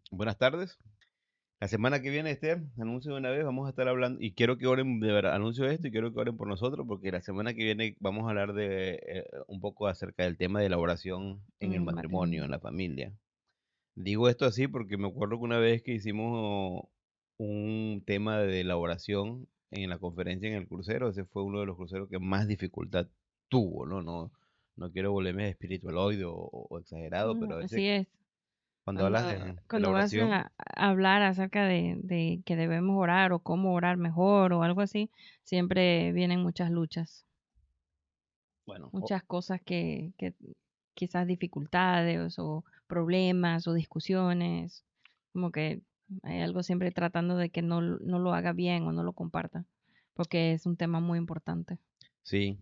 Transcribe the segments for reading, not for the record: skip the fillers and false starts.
Buenas tardes. La semana que viene, Esther, anuncio de una vez, vamos a estar hablando, y quiero que oren, de verdad, anuncio esto y quiero que oren por nosotros, porque la semana que viene vamos a hablar de un poco acerca del tema de la oración en el En el matrimonio, matrimonio. en la familia. Digo esto así porque me acuerdo que una vez que hicimos un tema de la oración en la conferencia en el crucero, ese fue uno de los cruceros que más dificultad tuvo, ¿no? No quiero volverme espiritualoide o exagerado, pero a veces Así es. cuando Cuando, hablas de la cuando vas oración, a hablar acerca de que debemos orar o cómo orar mejor o algo así, siempre vienen muchas luchas, bueno, muchas cosas que quizás dificultades o problemas o discusiones, como que hay algo siempre tratando de que no lo haga bien o no lo comparta, porque es un tema muy importante. sí,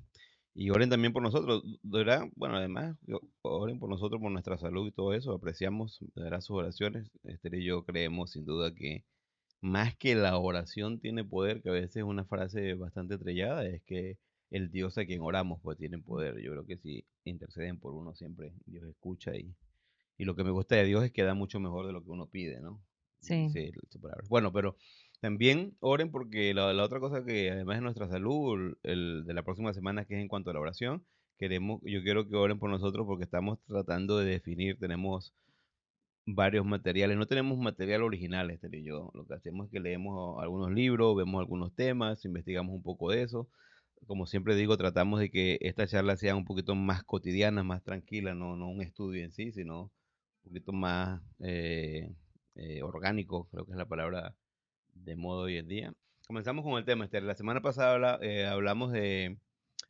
y oren también por nosotros, de verdad, bueno, además, oren por nosotros, por nuestra salud y todo eso, apreciamos, de verdad, sus oraciones. Esther y yo creemos sin duda que más que la oración tiene poder, que a veces es una frase bastante trillada, es que el Dios a quien oramos pues tiene poder. Yo creo que si interceden por uno siempre Dios escucha y lo que me gusta de Dios es que da mucho mejor de lo que uno pide, ¿no? Sí. Dice su palabra. Bueno, pero también oren porque la otra cosa que además de nuestra salud, de la próxima semana, que es en cuanto a la oración, yo quiero que oren por nosotros porque estamos tratando de definir, tenemos varios materiales, no tenemos material original, Esther y yo, lo que hacemos es que leemos algunos libros, vemos algunos temas, investigamos un poco de eso. Como siempre digo, tratamos de que esta charla sea un poquito más cotidiana, más tranquila, no un estudio en sí, sino un poquito más orgánico, creo que es la palabra de modo hoy en día. Comenzamos con el tema, Esther. La semana pasada hablamos de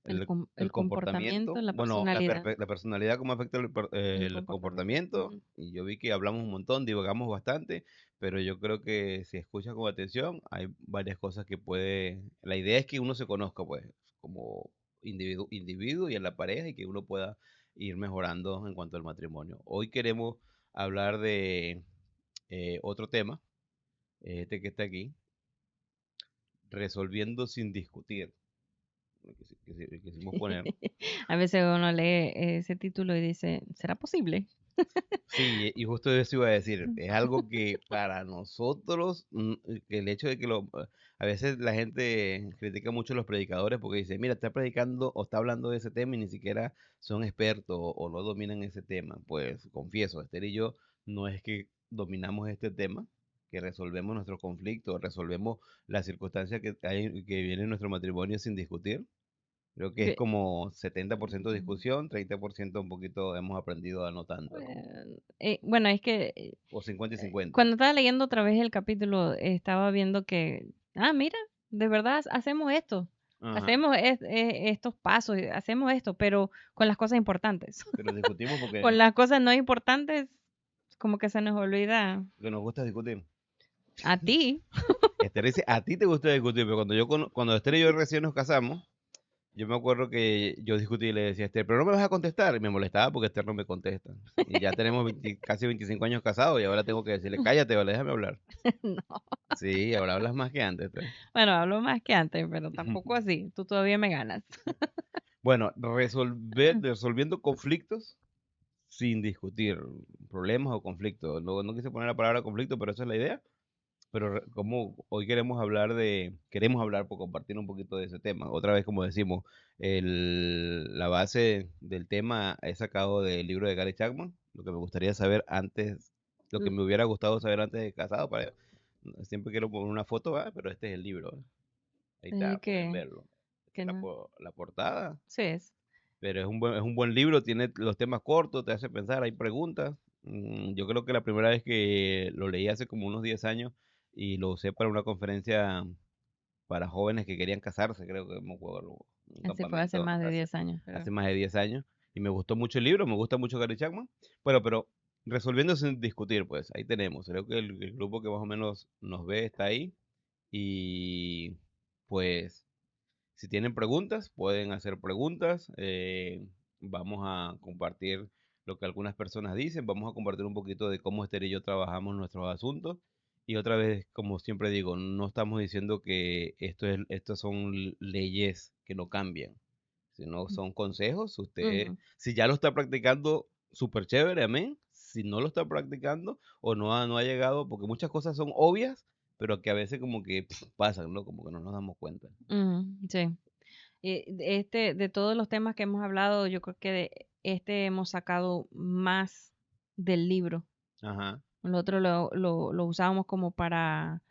el El comportamiento, comportamiento, la bueno, personalidad, la personalidad, cómo afecta el el comportamiento. comportamiento, Ujú. y yo vi que hablamos un montón, divagamos bastante, pero yo creo que si escuchas con atención, hay varias cosas que la idea es que uno se conozca, pues, como individuo y en la pareja, y que uno pueda ir mejorando en cuanto al matrimonio. Hoy queremos hablar de otro tema, este que está aquí, resolviendo sin discutir, que quisimos poner. A veces uno lee ese título y dice, ¿será posible? Sí, y justo eso iba a decir, es algo que para nosotros, que el hecho de que a veces la gente critica mucho a los predicadores porque dice, mira, está predicando o está hablando de ese tema y ni siquiera son expertos o no dominan ese tema. Pues confieso, Esther y yo no es que dominamos este tema, que resolvemos nuestros conflictos, resolvemos las circunstancias que vienen en nuestro matrimonio sin discutir. Creo que es Ve- como 70% discusión, 30% un poquito hemos aprendido a no tanto, ¿no? bueno, es que O 50 y 50. cuando estaba leyendo otra vez el capítulo, estaba viendo que, mira, de verdad hacemos esto, Ajá. hacemos estos pasos, hacemos esto, pero con las cosas importantes. Pero discutimos Con las cosas no importantes, como que se nos olvida porque nos gusta discutir. a ti. Esther dice, a ti te gusta discutir, pero cuando Esther y yo recién nos casamos, yo me acuerdo que yo discutí y le decía a Esther, pero no me vas a contestar. Y me molestaba porque Esther no me contesta. Y ya tenemos casi 25 años casados y ahora tengo que decirle, cállate, vale, déjame hablar. No. Sí, ahora hablas más que antes, Esther. Bueno, hablo más que antes, pero tampoco así. Tú todavía me ganas. Bueno, resolviendo conflictos sin discutir, problemas o conflictos. No quise poner la palabra conflicto, pero esa es la idea. Pero como hoy queremos hablar por compartir un poquito de ese tema. Otra vez, como decimos, la base del tema he sacado del libro de Gary Chapman. Lo que me gustaría saber antes, lo que L- me hubiera gustado saber antes de casado, siempre quiero poner una foto, pero este es el libro. Ahí está, pueden que, verlo. Esta que es no. la portada, Sí es. pero es un buen libro, tiene los temas cortos, te hace pensar, hay preguntas. Yo creo que la primera vez que lo leí hace como unos 10 años y lo usé para una conferencia para jóvenes que querían casarse, creo que me acuerdo, un Así fue hace campamento más de 10 años, creo. hace más de 10 años y me gustó mucho el libro, me gusta mucho Gary Chapman. Bueno, pero resolviendo sin discutir, pues ahí tenemos. Creo que el grupo que más o menos nos ve está ahí y pues si tienen preguntas, pueden hacer preguntas. Vamos a compartir lo que algunas personas dicen. Vamos a compartir un poquito de cómo Esther y yo trabajamos nuestros asuntos. Y otra vez, como siempre digo, no estamos diciendo que estos son leyes que no cambian, sino son consejos. Usted, Ujú. si ya lo está practicando, súper chévere, amén. si no lo está practicando o no ha llegado, porque muchas cosas son obvias, pero que a veces como que pasan, ¿no? Como que no nos damos cuenta. Sí. De todos los temas que hemos hablado, yo creo que de este hemos sacado más del libro. Ajá. El otro lo usábamos como para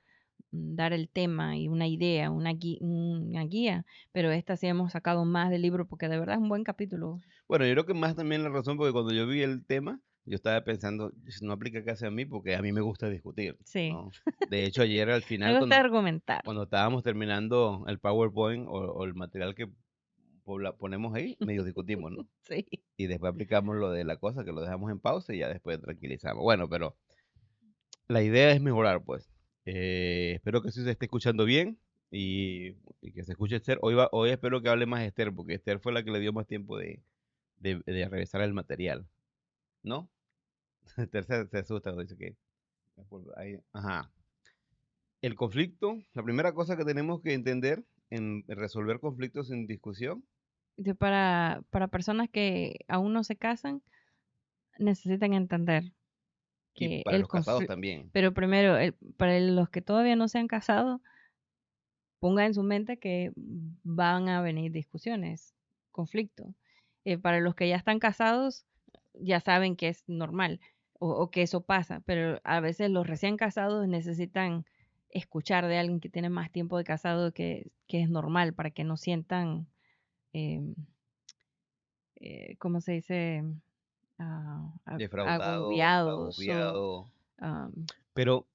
dar el tema y una idea, una guía, pero esta sí hemos sacado más del libro porque de verdad es un buen capítulo. Bueno, yo creo que más también la razón, porque cuando yo vi el tema, yo estaba pensando, no aplica casi a mí, porque a mí me gusta discutir, Sí, ¿no? De hecho, ayer al me final, gusta cuando, argumentar. cuando estábamos terminando el PowerPoint o el material que ponemos ahí, medio discutimos, ¿no? Sí. Y después aplicamos lo de la cosa, que lo dejamos en pausa y ya después tranquilizamos. Bueno, pero la idea es mejorar, pues. Espero que sí se esté escuchando bien y que se escuche Esther. Hoy espero que hable más Esther, porque Esther fue la que le dio más tiempo de revisar el material, ¿no? Esther se asusta cuando dice que... Ajá. El conflicto, la primera cosa que tenemos que entender en resolver conflictos sin discusión, Para personas que aún no se casan, necesitan entender y que para los casados también, pero primero, para los que todavía no se han casado, ponga en su mente que van a venir discusiones, conflictos. Para los que ya están casados, ya saben que es normal o que eso pasa, pero a veces los recién casados necesitan escuchar de alguien que tiene más tiempo de casado que es normal para que no sientan, eh, ¿cómo se dice? defraudado, Agobiados o agobiado, ah, pero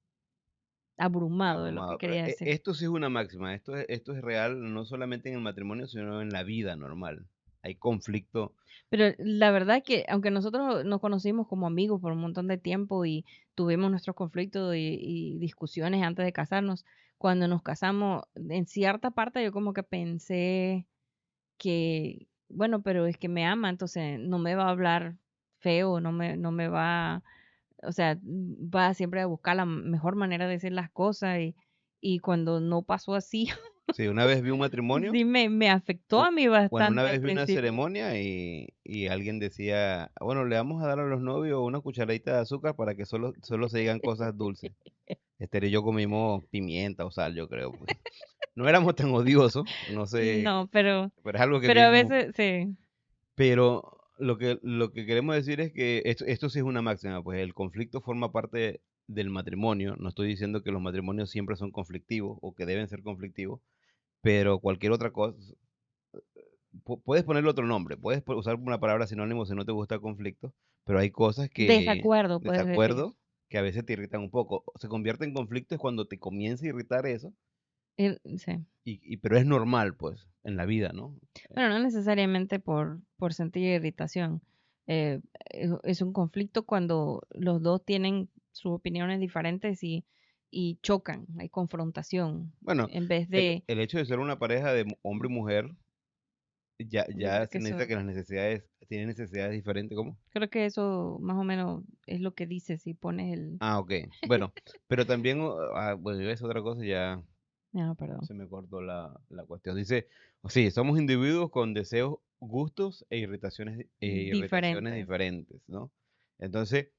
abrumados de lo que abrumado. Pero quería decir. esto sí es una máxima, esto es real no solamente en el matrimonio, sino en la vida normal. Hay conflicto. Pero la verdad que aunque nosotros nos conocimos como amigos por un montón de tiempo y tuvimos nuestros conflictos y discusiones antes de casarnos, cuando nos casamos, en cierta parte yo como que pensé que, bueno, pero es que me ama, entonces no me va a hablar feo, no me va, o sea, va siempre a buscar la mejor manera de decir las cosas y cuando no pasó así, Sí, una vez vi un matrimonio, sí me afectó u- a mí bueno, una bastante al vez vi una principio. ceremonia y alguien decía, bueno, le vamos a dar a los novios una cucharadita de azúcar para que solo se digan cosas dulces. Esther y yo comimos pimienta o sal, yo creo, pues. No éramos tan odiosos, no sé, No, pero es algo que pero a vimos. veces sí. Pero lo que queremos decir es que esto sí es una máxima, pues el conflicto forma parte del matrimonio. No estoy diciendo que los matrimonios siempre son conflictivos o que deben ser conflictivos, pero cualquier otra cosa, puedes ponerle otro nombre, puedes usar una palabra sinónimo si no te gusta el conflicto, pero hay cosas Desacuerdo, puedes decir. desacuerdo, que a veces te irritan un poco. Se convierte en conflicto es cuando te comienza a irritar eso, Sí. pero es normal, pues, en la vida, ¿no? Bueno, no necesariamente por sentir irritación. Es un conflicto cuando los dos tienen sus opiniones diferentes y chocan, hay confrontación. Bueno, En vez el, de, el hecho de ser una pareja de hombre y mujer yo ya se necesita que las necesidades, tienen necesidades diferentes, ¿cómo? creo que eso más o menos es lo que dice si pones el, Ah, ok. Bueno, pero también, bueno, es otra cosa, ya no, perdón, se me cortó la cuestión. Dice, sí, somos individuos con deseos, gustos e irritaciones diferentes. diferentes, ¿no? Entonces,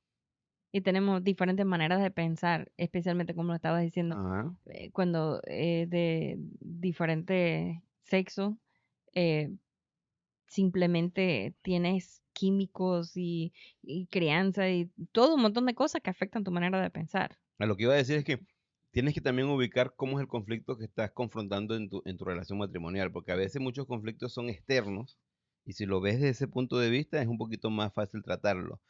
Y tenemos diferentes maneras de pensar, especialmente como lo estabas diciendo, ajá, cuando de diferente sexo, eh, simplemente tienes químicos y crianza y todo un montón de cosas que afectan tu manera de pensar. a lo que iba a decir es que tienes que también ubicar cómo es el conflicto que estás confrontando en tu relación matrimonial, porque a veces muchos conflictos son externos y si lo ves desde ese punto de vista es un poquito más fácil tratarlo.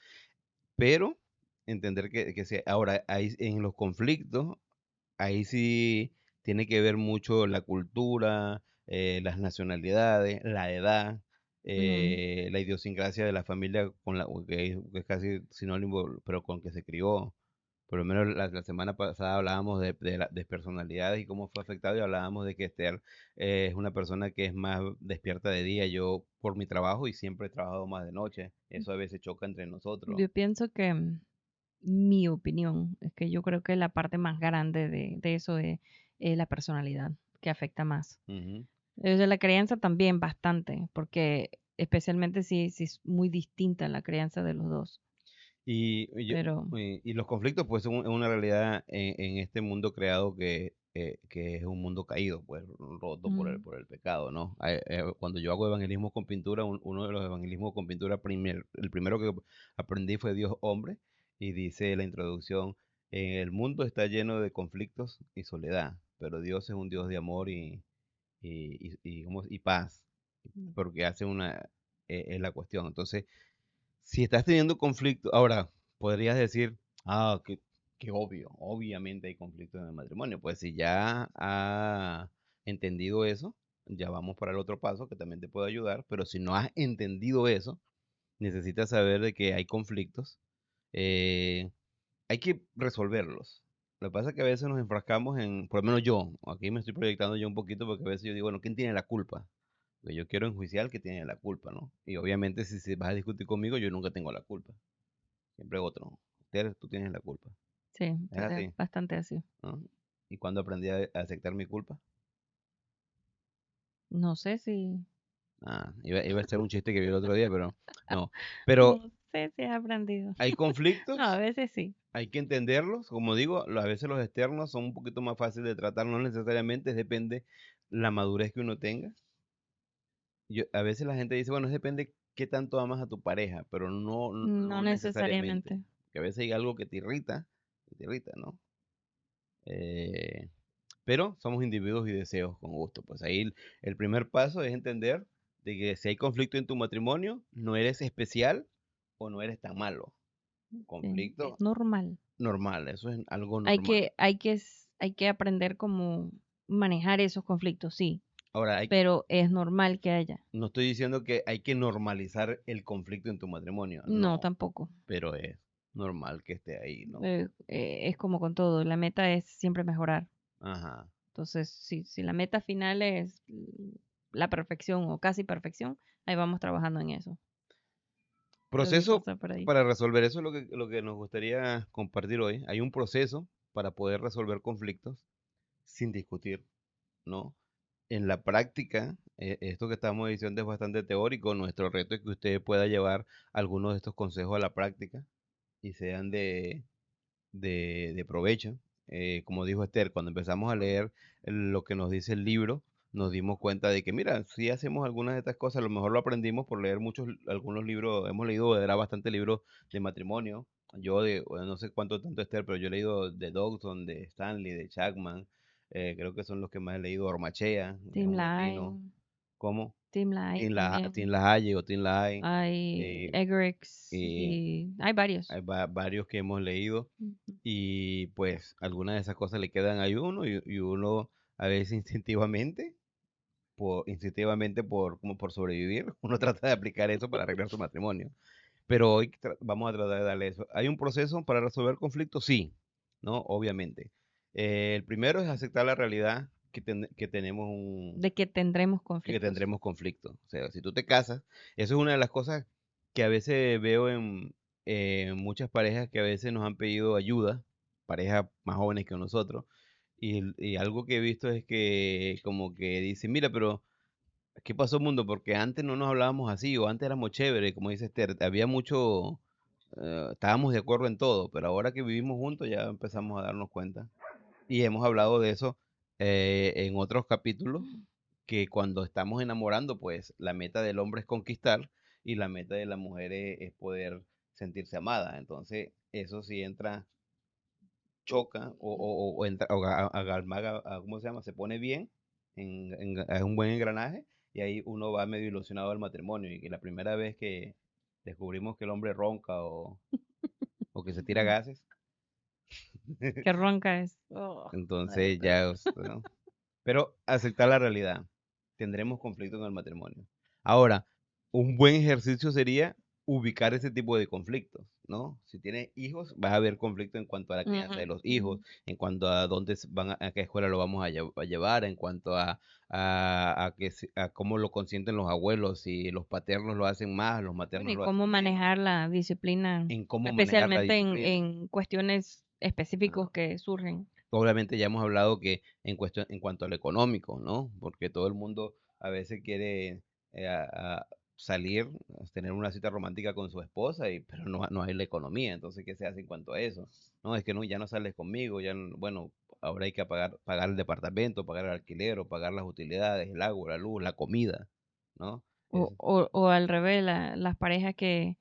Pero entender que sí, ahora ahí en los conflictos, ahí sí tiene que ver mucho la cultura, las nacionalidades, la edad, Ujú. la idiosincrasia de la familia que es casi sinónimo, pero con que se crió. Por lo menos la semana pasada hablábamos de personalidades y cómo fue afectado y hablábamos de que Esther es una persona que es más despierta de día, yo por mi trabajo y siempre he trabajado más de noche. Eso a veces choca entre nosotros. Yo pienso que mi opinión es que yo creo que la parte más grande de eso es la personalidad, que afecta más. Ujú. De la crianza también bastante, porque especialmente si es muy distinta la crianza de los dos. Y, Pero, y los conflictos, pues, son una realidad en este mundo creado que es un mundo caído, pues, roto mm, por el pecado, ¿no? Cuando yo hago evangelismo con pintura, uno de los evangelismos con pintura, el primero que aprendí fue Dios hombre, y dice la introducción, el mundo está lleno de conflictos y soledad, pero Dios es un Dios de amor y paz, porque hace es la cuestión. Entonces, si estás teniendo conflicto, ahora podrías decir, que obvio, obviamente hay conflictos en el matrimonio. Pues si ya ha entendido eso, ya vamos para el otro paso que también te puede ayudar. Pero si no has entendido eso, necesitas saber de que hay conflictos. eh, Hay que resolverlos. Lo que pasa es que a veces nos enfrascamos por lo menos yo, aquí me estoy proyectando yo un poquito porque a veces yo digo, bueno, ¿quién tiene la culpa? Porque yo quiero enjuiciar al que tiene la culpa, ¿no? Y obviamente si vas a discutir conmigo, yo nunca tengo la culpa. Siempre otro. Tú tienes la culpa. sí, Es así, bastante así. ¿no? ¿Y cuando aprendí a aceptar mi culpa? No sé si, Iba a ser un chiste que vi el otro día, pero no. Pero no sé si has aprendido. hay No, a conflictos, veces sí. hay que entenderlos. Como digo, a veces los externos son un poquito más fáciles de tratar, no necesariamente, depende la madurez que uno tenga. A veces la gente dice, bueno, depende qué tanto amas a tu pareja, pero No no necesariamente. necesariamente. Que a veces hay algo que te irrita, ¿no? Pero somos individuos y deseos con gusto. Pues ahí el primer paso es entender de que si hay conflicto en tu matrimonio, no eres especial o no eres tan malo. Sí, es Conflicto normal. normal, eso es algo Hay normal. que, hay que, hay que aprender cómo manejar esos conflictos, sí, Ahora, pero es normal que haya. no estoy diciendo que hay que normalizar el conflicto en tu matrimonio, No, no, tampoco. pero es normal que esté ahí, ¿no? Es como con todo, la meta es siempre mejorar. Ajá. Entonces, si la meta final es la perfección o casi perfección, ahí vamos trabajando en eso. Pero sí Proceso pasa por ahí. para resolver, eso es lo que nos gustaría compartir hoy. Hay un proceso para poder resolver conflictos sin discutir, ¿no? En la práctica, esto que estamos diciendo es bastante teórico. Nuestro reto es que usted pueda llevar algunos de estos consejos a la práctica y sean de provecho. Como dijo Esther, cuando empezamos a leer lo que nos dice el libro, nos dimos cuenta de que, mira, si hacemos algunas de estas cosas, a lo mejor lo aprendimos por leer algunos libros, hemos leído, era bastante libros de matrimonio. Bueno, no sé cuánto tanto Esther, pero yo he leído de Dodson, de Stanley, de Chapman, creo que son los que más he leído, Ormachea, es Team un latino, Line, ¿cómo? Team Line Tim también. LaHaye o Tim LaHaye, Hay eh, Eggerichs y y hay varios. hay varios que hemos leído Ujú. y pues algunas de esas cosas le quedan a uno y uno a veces como por sobrevivir, uno trata de aplicar eso para arreglar su matrimonio. Pero hoy vamos a tratar de darle eso. ¿Hay un proceso para resolver conflictos? Sí, ¿no? Obviamente. El primero es aceptar la realidad que tenemos De que tendremos que conflictos. tendremos conflictos. O sea, si tú te casas, eso es una de las cosas que a veces veo en muchas parejas que a veces nos han pedido ayuda, parejas más jóvenes que nosotros, y algo que he visto es que como que dicen, mira, pero ¿qué pasó, mundo? Porque antes no nos hablábamos así, o antes éramos chéveres, como dice Esther, había mucho, estábamos de acuerdo en todo, pero ahora que vivimos juntos ya empezamos a darnos cuenta. Y hemos hablado de eso en otros capítulos que cuando estamos enamorando, pues la meta del hombre es conquistar y la meta de la mujer es poder sentirse amada. Entonces, eso sí entra, choca o entra, ¿cómo se llama? Se pone bien, es un buen engranaje y ahí uno va medio ilusionado al matrimonio. Y que la primera vez que descubrimos que el hombre ronca o que se tira gases, Qué ronca es. Oh, entonces ya, ¿no? Pero aceptar la realidad. Tendremos conflicto en el matrimonio. Ahora, un buen ejercicio sería ubicar ese tipo de conflictos, ¿no? Si tienes hijos, vas a haber conflicto en cuanto a la crianza de ujú, los hijos, ujú. en cuanto a dónde a qué escuela lo vamos a llevar, en cuanto a cómo lo consienten los abuelos, si los paternos lo hacen más, los Bueno, maternos y lo cómo hacen menos, manejar la disciplina, en cómo manejar la especialmente disciplina. en cuestiones específicos que surgen. Obviamente ya hemos hablado que en cuanto al económico, ¿no? Porque todo el mundo a veces quiere, salir, tener una cita romántica con su esposa, pero no hay la economía. Entonces, ¿qué se hace en cuanto a eso? No, es que no, ya no sales conmigo, bueno, ahora hay que pagar el departamento, pagar el alquiler, o pagar las utilidades, el agua, la luz, la comida, ¿no? Es, O al revés, las parejas que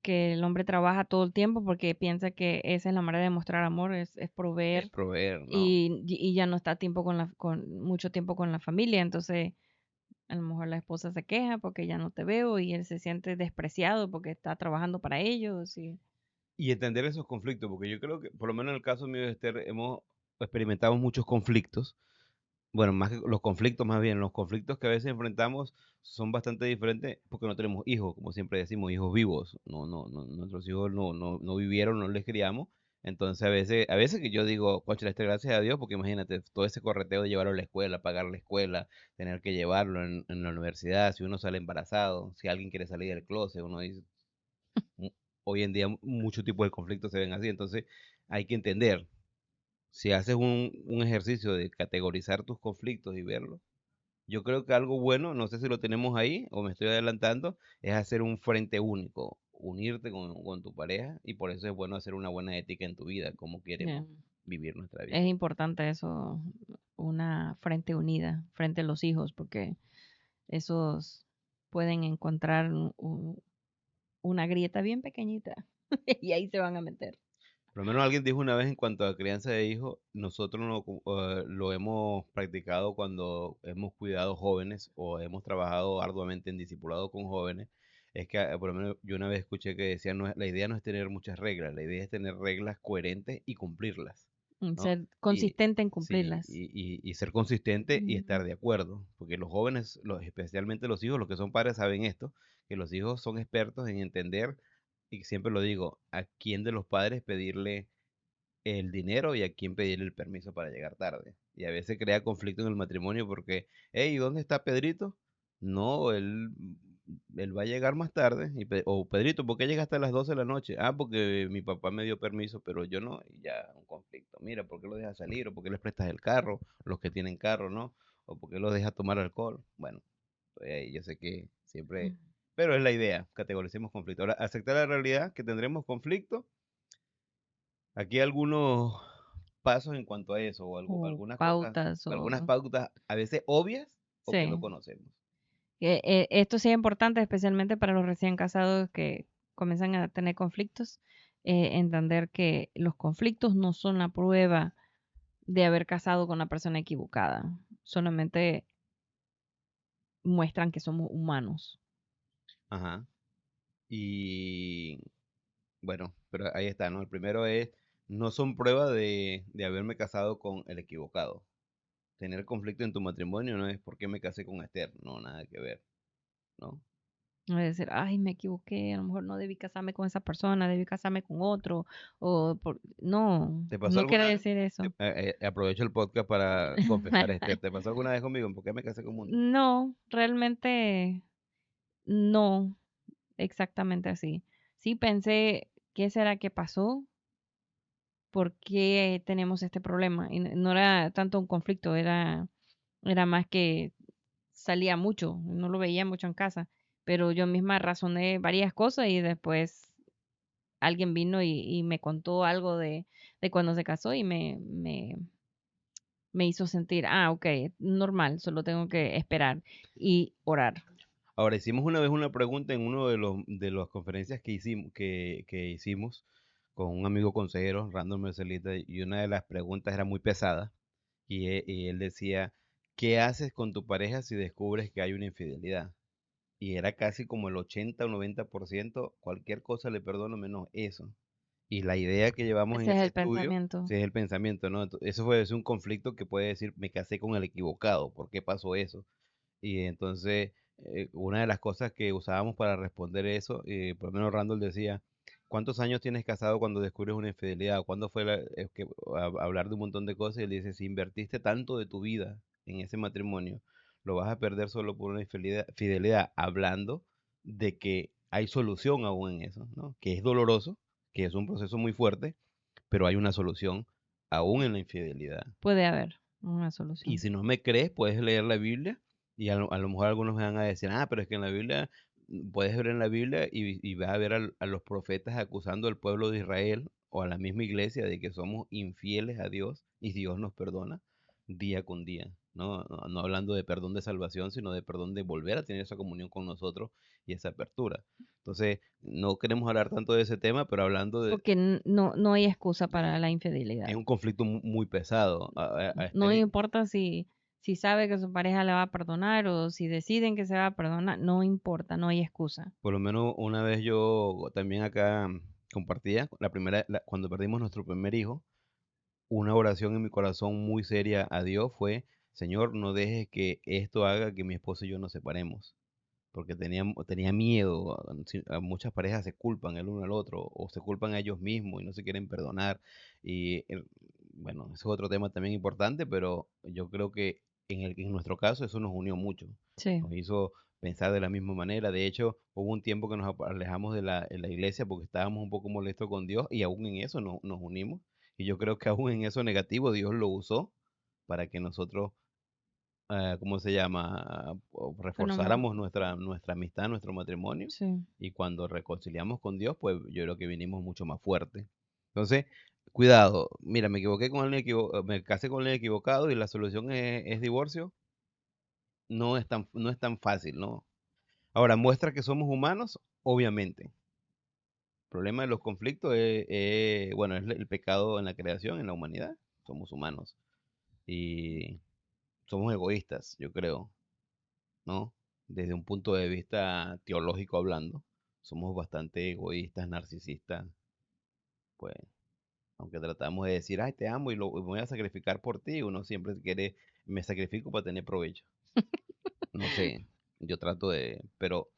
el hombre trabaja todo el tiempo porque piensa que esa es la manera de mostrar amor, es es proveer proveer, ¿no? y ya no está tiempo con mucho tiempo con la familia. Entonces, a lo mejor la esposa se queja porque ya no te veo y él se siente despreciado porque está trabajando para ellos. Y entender esos conflictos, porque yo creo que, por lo menos en el caso mío de Esther, hemos experimentado muchos conflictos. Bueno, más que los conflictos, más bien, los conflictos que a veces enfrentamos son bastante diferentes porque no tenemos hijos, como siempre decimos, hijos vivos. Nuestros hijos no vivieron, no les criamos. Entonces a veces que yo digo, coche, gracias a Dios, porque imagínate, todo ese correteo de llevarlo a la escuela, pagar la escuela, tener que llevarlo en la universidad, si uno sale embarazado, si alguien quiere salir del closet, uno dice, mu- hoy en día muchos tipos de conflictos se ven así, entonces hay que entender, si haces un ejercicio de categorizar tus conflictos y verlos, yo creo que algo bueno, no sé si lo tenemos ahí o me estoy adelantando, es hacer un frente único, unirte con tu pareja y por eso es bueno hacer una buena ética en tu vida, cómo Ya. queremos vivir nuestra vida. Es importante eso, una frente unida frente a los hijos, porque esos pueden encontrar una grieta bien pequeñita y ahí se van a meter. Por lo menos alguien dijo una vez en cuanto a crianza de hijos, nosotros lo hemos practicado cuando hemos cuidado jóvenes o hemos trabajado arduamente en discipulado con jóvenes. Es que, por lo menos, yo una vez escuché que decían, no, la idea no es tener muchas reglas, la idea es tener reglas coherentes y cumplirlas, ¿no? Ser Y, consistente en sí, cumplirlas. y ser consistente y Ujú. estar de acuerdo, porque los jóvenes, especialmente los hijos, los que son padres saben esto, que los hijos son expertos en entender, y siempre lo digo, a quién de los padres pedirle el dinero y a quién pedirle el permiso para llegar tarde. Y a veces crea conflicto en el matrimonio porque, hey, ¿dónde está Pedrito? No, él va a llegar más tarde. O Pedrito, ¿por qué llegaste a las 12 de la noche? Ah, porque mi papá me dio permiso, pero yo no. Y ya, un conflicto. Mira, ¿por qué lo dejas salir? ¿O por qué les prestas el carro? Los que tienen carro, ¿no? ¿O por qué lo dejas tomar alcohol? Bueno, estoy ahí, yo sé que siempre... Pero es la idea, categoricemos conflicto. Ahora, aceptar la realidad que tendremos conflicto. Aquí algunos pasos en cuanto a eso, o O algunas cosas, pautas algunas o... pautas a veces obvias o que no Sí. conocemos. Esto sí es importante, especialmente para los recién casados que comienzan a tener conflictos, entender que los conflictos no son la prueba de haber casado con la persona equivocada, solamente muestran que somos humanos. Ajá. Y bueno, pero ahí está, ¿no? El primero es, no son prueba de haberme casado con el equivocado. Tener conflicto en tu matrimonio no es porque me casé con Esther, no, nada que ver, ¿no? No es decir, ay, me equivoqué, a lo mejor no debí casarme con esa persona, debí casarme con otro, no, ¿Te pasó no quiere alguna vez? decir eso. Aprovecho el podcast para confesar, Esther, ¿te pasó alguna vez conmigo? ¿Por qué me casé con Mundo? No, realmente no, exactamente así. Sí pensé, ¿qué será que pasó? ¿Por qué tenemos este problema? Y no era tanto un conflicto, era más que salía mucho, no lo veía mucho en casa, pero yo misma razoné varias cosas y después alguien vino y me contó algo de cuando se casó y me hizo sentir, ok, normal, solo tengo que esperar y orar. Ahora, hicimos una vez una pregunta en uno de las conferencias que hicimos con un amigo consejero, Randall Mercelita, y una de las preguntas era muy pesada, y él decía, ¿qué haces con tu pareja si descubres que hay una infidelidad? Y era casi como el 80 o 90%, cualquier cosa le perdono menos eso. Y la idea que llevamos en Ese es ese el estudio, pensamiento. sí, es el pensamiento, ¿no? Eso fue es un conflicto que puede decir, me casé con el equivocado, ¿por qué pasó eso? Y entonces, una de las cosas que usábamos para responder eso, por lo menos Randall decía, ¿cuántos años tienes casado cuando descubres una infidelidad? ¿Cuándo fue hablar de un montón de cosas? Y él dice, si invertiste tanto de tu vida en ese matrimonio, lo vas a perder solo por una fidelidad, hablando de que hay solución aún en eso, ¿no? Que es doloroso, que es un proceso muy fuerte, pero hay una solución aún en la infidelidad. Puede haber una Y solución. si no me crees, puedes leer la Biblia y a lo mejor algunos me van a decir, ah, pero es que en la Biblia puedes ver en la Biblia y vas a ver a los profetas acusando al pueblo de Israel o a la misma iglesia de que somos infieles a Dios y Dios nos perdona día con día, ¿no? No hablando de perdón de salvación, sino de perdón de volver a tener esa comunión con nosotros y esa apertura. Entonces, no queremos hablar tanto de ese tema, pero hablando de, Porque no hay excusa para la es infidelidad. un conflicto muy pesado. No importa si sabe que su pareja le va a perdonar o si deciden que se va a perdonar, no importa, no hay excusa. Por lo menos una vez yo también acá compartía, cuando perdimos nuestro primer hijo, una oración en mi corazón muy seria a Dios fue, Señor, no dejes que esto haga que mi esposo y yo nos separemos, porque tenía miedo. Muchas parejas se culpan el uno al otro o se culpan a ellos mismos y no se quieren perdonar. Y bueno, eso es otro tema también importante, pero yo creo que en nuestro caso eso nos unió mucho, Sí. nos hizo pensar de la misma manera. De hecho, hubo un tiempo que nos alejamos de la iglesia porque estábamos un poco molestos con Dios y aún en eso nos unimos. Y yo creo que aún en eso negativo Dios lo usó para que nosotros, ¿cómo se llama? Bueno, no, Reforzáramos nuestra amistad, nuestro matrimonio. sí. Y cuando reconciliamos con Dios, pues yo creo que vinimos mucho más fuertes. Entonces, cuidado. Mira, me equivoqué con alguien me casé con alguien equivocado y la solución es divorcio. No es tan fácil, ¿no? Ahora, muestra que somos humanos, obviamente. El problema de los conflictos bueno, es el pecado en la creación, en la humanidad. Somos humanos y somos egoístas, yo creo, ¿no? Desde un punto de vista teológico hablando, somos bastante egoístas, narcisistas, pues, aunque tratamos de decir, ay, te amo y voy a sacrificar por ti, uno siempre quiere, me sacrifico para tener provecho. No sé, yo trato pero,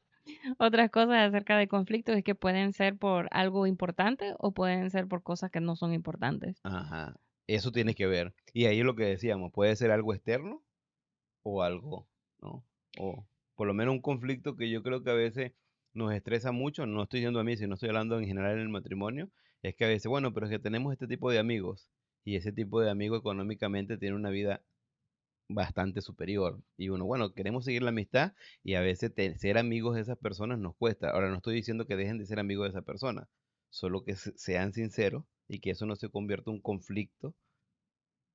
Otras cosas acerca de conflictos es que pueden ser por algo importante o pueden ser por cosas que no son importantes. ajá, eso tiene que ver. Y ahí es lo que decíamos, puede ser algo externo o algo, ¿no? O por lo menos un conflicto que yo creo que a veces nos estresa mucho, no estoy diciendo a mí, sino estoy hablando en general en el matrimonio, es que a veces, bueno, pero es que tenemos este tipo de amigos y ese tipo de amigo económicamente tiene una vida bastante superior y uno, bueno, queremos seguir la amistad y a veces ser amigos de esas personas nos cuesta. Ahora no estoy diciendo que dejen de ser amigos de esa persona, solo que sean sinceros y que eso no se convierta en un conflicto,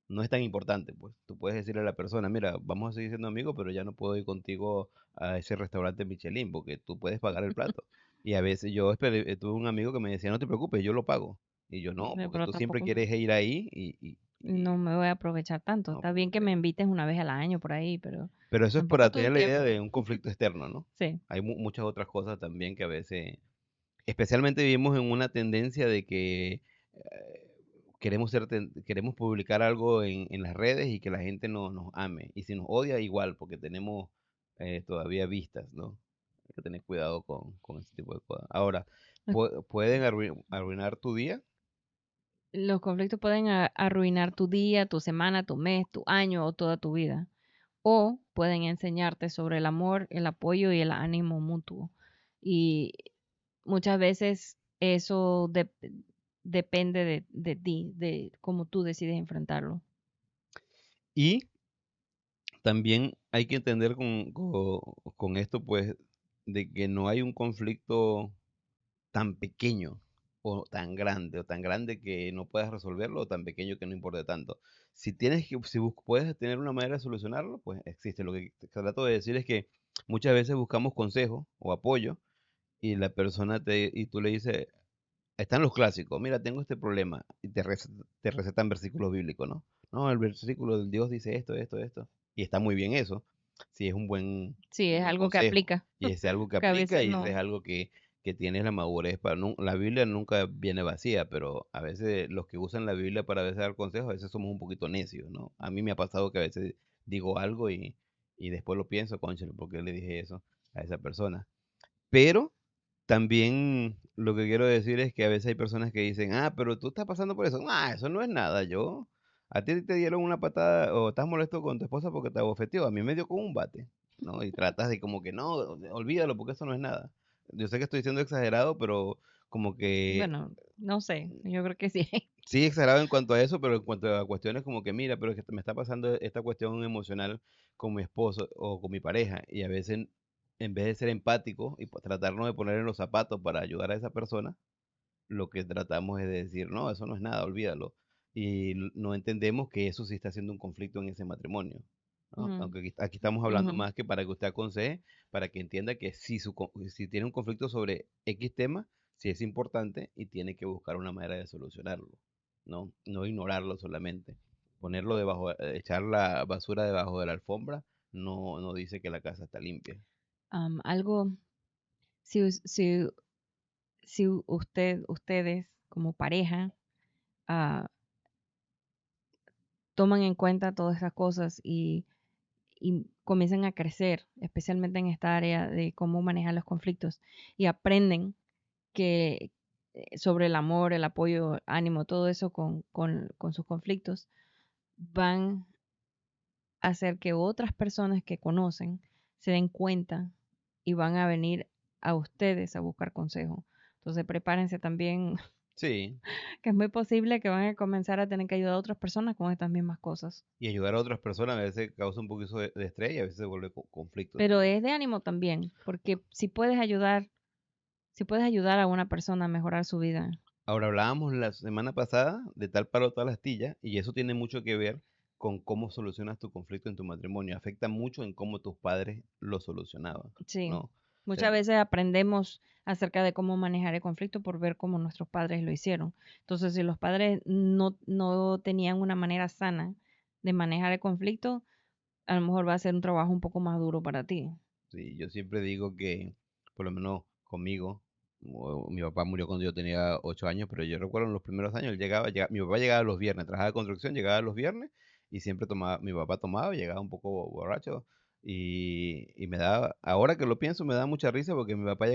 no es tan importante, pues. Tú puedes decirle a la persona, mira, vamos a seguir siendo amigos, pero ya no puedo ir contigo a ese restaurante Michelin porque tú puedes pagar el plato. Y a veces tuve un amigo que me decía, no te preocupes, yo lo pago. Y yo no, porque Pero tú siempre tampoco quieres ir ahí y no me voy a aprovechar tanto. no, Está bien que me invites una vez al año por ahí, pero pero eso es tampoco para todo el tener la idea tiempo. de un conflicto externo, ¿no? Sí. Hay muchas otras cosas también que a veces, especialmente vivimos en una tendencia de que queremos publicar algo en las redes y que la gente nos ame. Y si nos odia, igual, porque tenemos todavía vistas, ¿no? Hay que tener cuidado con ese tipo de cosas. Ahora, Los pueden arruinar tu día. los conflictos pueden arruinar tu día, tu semana, tu mes, tu año o toda tu vida. O pueden enseñarte sobre el amor, el apoyo y el ánimo mutuo. Y muchas veces eso depende de ti, de cómo tú decides enfrentarlo. Y también hay que entender con esto, pues, de que no hay un conflicto tan pequeño o tan grande que no puedas resolverlo, o tan pequeño que no importe tanto. Si puedes tener una manera de solucionarlo, pues existe. Lo que trato de decir es que muchas veces buscamos consejo o apoyo y y tú le dices, están los clásicos, mira, tengo este problema y te recetan versículos bíblicos, ¿no? No, el versículo del Dios dice esto, esto, esto. Y está muy bien eso, si es Sí, un es buen algo que consejo. aplica, Y es algo que que a aplica veces y es no. algo que tienes la madurez para... la Biblia nunca viene vacía, pero a veces los que usan la Biblia para a veces dar consejos, a veces somos un poquito necios, ¿no? A mí me ha pasado que a veces digo algo y después lo pienso, cónchale, ¿por qué le dije eso a esa persona? Pero también lo que quiero decir es que a veces hay personas que dicen, pero tú estás pasando por eso. Ah, eso no es nada. A ti te dieron una patada o estás molesto con tu esposa porque te abofeteó. A mí me dio con un bate, ¿no? Y tratas de como que no, olvídalo porque eso no es nada. Yo sé que estoy siendo exagerado, pero como que Bueno, no sé, yo creo que sí. sí exagerado en cuanto a eso, pero en cuanto a cuestiones como que mira, pero es que me está pasando esta cuestión emocional con mi esposo o con mi pareja y a veces en vez de ser empáticos y pues, tratarnos de poner en los zapatos para ayudar a esa persona, lo que tratamos es de decir, no, eso no es nada, olvídalo. Y no entendemos que eso sí está siendo un conflicto en ese matrimonio, ¿no? Mm, Aunque aquí estamos hablando ujú. más que para que usted aconseje, para que entienda que si tiene un conflicto sobre X tema, sí es importante y tiene que buscar una manera de solucionarlo, ¿no? No ignorarlo solamente. Ponerlo debajo, echar la basura debajo de la alfombra, no dice que la casa está limpia. Algo, si ustedes como pareja ah, toman en cuenta todas esas cosas y comienzan a crecer, especialmente en esta área de cómo manejar los conflictos y aprenden que sobre el amor, el apoyo, ánimo, todo eso con sus conflictos, van a hacer que otras personas que conocen se den cuenta y van a venir a ustedes a buscar consejo. Entonces prepárense también, Sí, que es muy posible que van a comenzar a tener que ayudar a otras personas con estas mismas cosas. y ayudar a otras personas a veces causa un poquito de estrés y a veces se vuelve conflicto Pero también. es de ánimo también, porque si puedes ayudar a una persona a mejorar su vida. Ahora hablábamos la semana pasada de tal palo tal astilla y eso tiene mucho que ver con cómo solucionas tu conflicto en tu matrimonio. Afecta mucho en cómo tus padres lo solucionaban, Sí, ¿no? O sea, muchas veces aprendemos acerca de cómo manejar el conflicto por ver cómo nuestros padres lo hicieron. Entonces, si los padres no tenían una manera sana de manejar el conflicto, a lo mejor va a ser un trabajo un poco más duro para ti. sí, yo siempre digo que, por lo menos conmigo, mi papá murió cuando yo tenía 8 años, pero yo recuerdo en los primeros años, mi papá llegaba los viernes, trabajaba de construcción, llegaba los viernes y siempre tomaba, mi papá tomaba, llegaba un poco borracho y me daba, ahora que lo pienso, me da mucha risa porque mi papá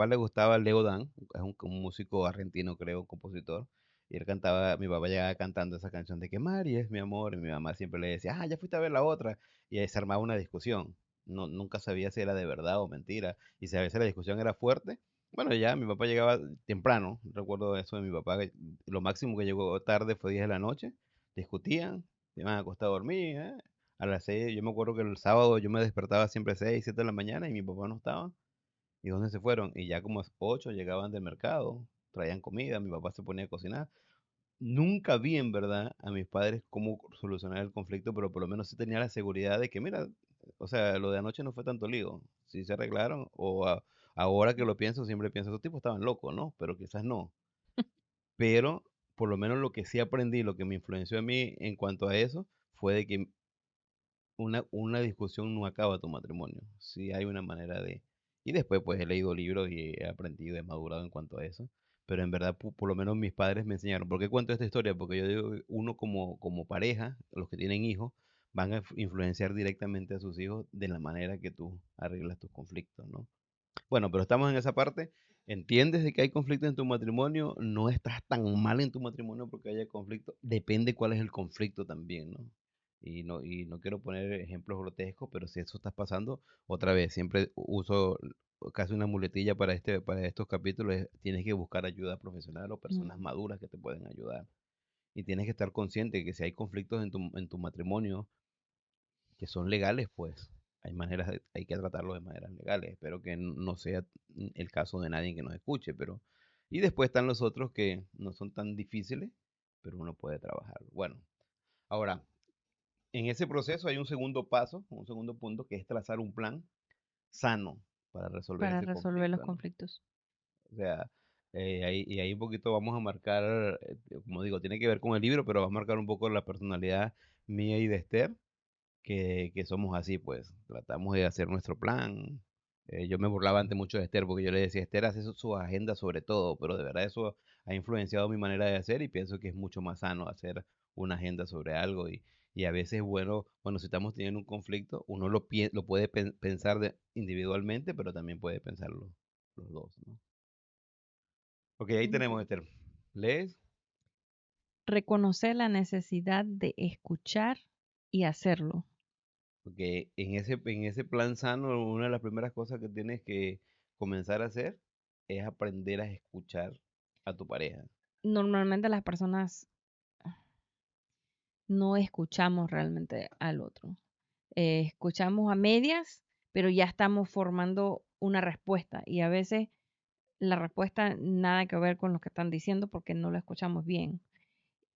le gustaba Leo Dan, es un músico argentino, creo, un compositor. Y él cantaba, mi papá llegaba cantando esa canción de que Mari es mi amor, y mi mamá siempre le decía, ya fuiste a ver la otra, y ahí se armaba una discusión. No, nunca sabía si era de verdad o mentira. Y si a veces la discusión era fuerte, bueno, ya mi papá llegaba temprano. Recuerdo eso de mi papá, que lo máximo que llegó tarde fue 10 de la noche. Discutían, se iban a acostar a dormir. A las 6, yo me acuerdo que el sábado yo me despertaba siempre 6 7 de la mañana y mi papá no estaba. ¿Y dónde se fueron? Y ya como a las 8 llegaban del mercado, traían comida, mi papá se ponía a cocinar. Nunca vi en verdad a mis padres cómo solucionar el conflicto, pero por lo menos sí tenía la seguridad de que, mira, o sea, lo de anoche no fue tanto lío, sí se arreglaron, ahora que lo pienso, siempre pienso, esos tipos estaban locos, ¿no? Pero quizás no. Pero por lo menos lo que sí aprendí, lo que me influenció a mí en cuanto a eso, fue de que una discusión no acaba tu matrimonio. Sí hay una manera de... Y después pues he leído libros y he aprendido, he madurado en cuanto a eso. Pero en verdad, por lo menos mis padres me enseñaron. ¿Por qué cuento esta historia? Porque yo digo, uno como pareja, los que tienen hijos, van a influenciar directamente a sus hijos de la manera que tú arreglas tus conflictos, ¿no? Bueno, pero estamos en esa parte. Entiendes de que hay conflicto en tu matrimonio, no estás tan mal en tu matrimonio porque haya conflicto. Depende cuál es el conflicto también, ¿no? Y no quiero poner ejemplos grotescos, pero si eso estás pasando, otra vez, siempre uso casi una muletilla para estos capítulos, tienes que buscar ayuda profesional o Mm, personas maduras que te pueden ayudar. Y tienes que estar consciente de que si hay conflictos en tu matrimonio, que son legales, pues hay que tratarlo de maneras legales. Espero que no sea el caso de nadie que nos escuche, pero... Y después están los otros que no son tan difíciles, pero uno puede trabajar. Bueno, ahora, en ese proceso hay un segundo paso, un segundo punto, que es trazar un plan sano para resolver para ese resolver los conflicto, ¿no? conflictos. O sea, ahí un poquito vamos a marcar, como digo, tiene que ver con el libro, pero va a marcar un poco la personalidad mía y de Esther que somos así, pues, tratamos de hacer nuestro plan. Yo me burlaba antes mucho de Esther porque yo le decía, Esther hace su agenda sobre todo, pero de verdad eso ha influenciado mi manera de hacer y pienso que es mucho más sano hacer una agenda sobre algo y a veces, bueno, si estamos teniendo un conflicto, uno lo puede pensar individualmente, pero también puede pensarlo los dos, ¿no? Ok, ahí tenemos, Ujú. Esther. ¿Lees? Reconocer la necesidad de escuchar y hacerlo. Porque en ese plan sano, una de las primeras cosas que tienes que comenzar a hacer es aprender a escuchar a tu pareja. Normalmente las personas no escuchamos realmente al otro. Escuchamos a medias, pero ya estamos formando una respuesta y a veces la respuesta nada que ver con lo que están diciendo porque no lo escuchamos bien.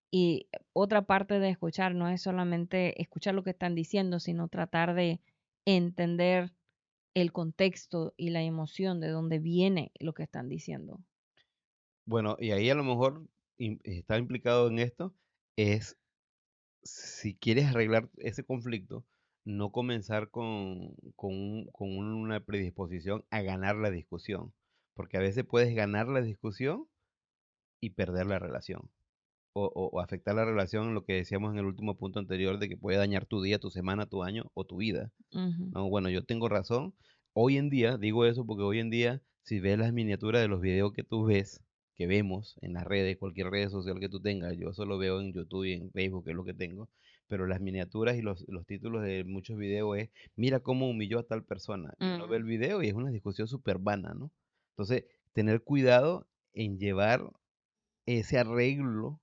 Y otra parte de escuchar no es solamente escuchar lo que están diciendo, sino tratar de entender el contexto y la emoción de dónde viene lo que están diciendo. Bueno, y ahí a lo mejor está implicado en esto, es si quieres arreglar ese conflicto, no comenzar con una predisposición a ganar la discusión, porque a veces puedes ganar la discusión y perder la relación. O afectar la relación, lo que decíamos en el último punto anterior, de que puede dañar tu día, tu semana, tu año o tu vida. Ujú. No, bueno, yo tengo razón. Hoy en día, digo eso porque hoy en día, si ves las miniaturas de los videos que tú ves, que vemos en las redes, cualquier red social que tú tengas, yo solo veo en YouTube y en Facebook, que es lo que tengo, pero las miniaturas y los títulos de muchos videos es, mira cómo humilló a tal persona. Y uno ve Mm. el video y es una discusión súper vana, ¿no? Entonces, tener cuidado en llevar ese arreglo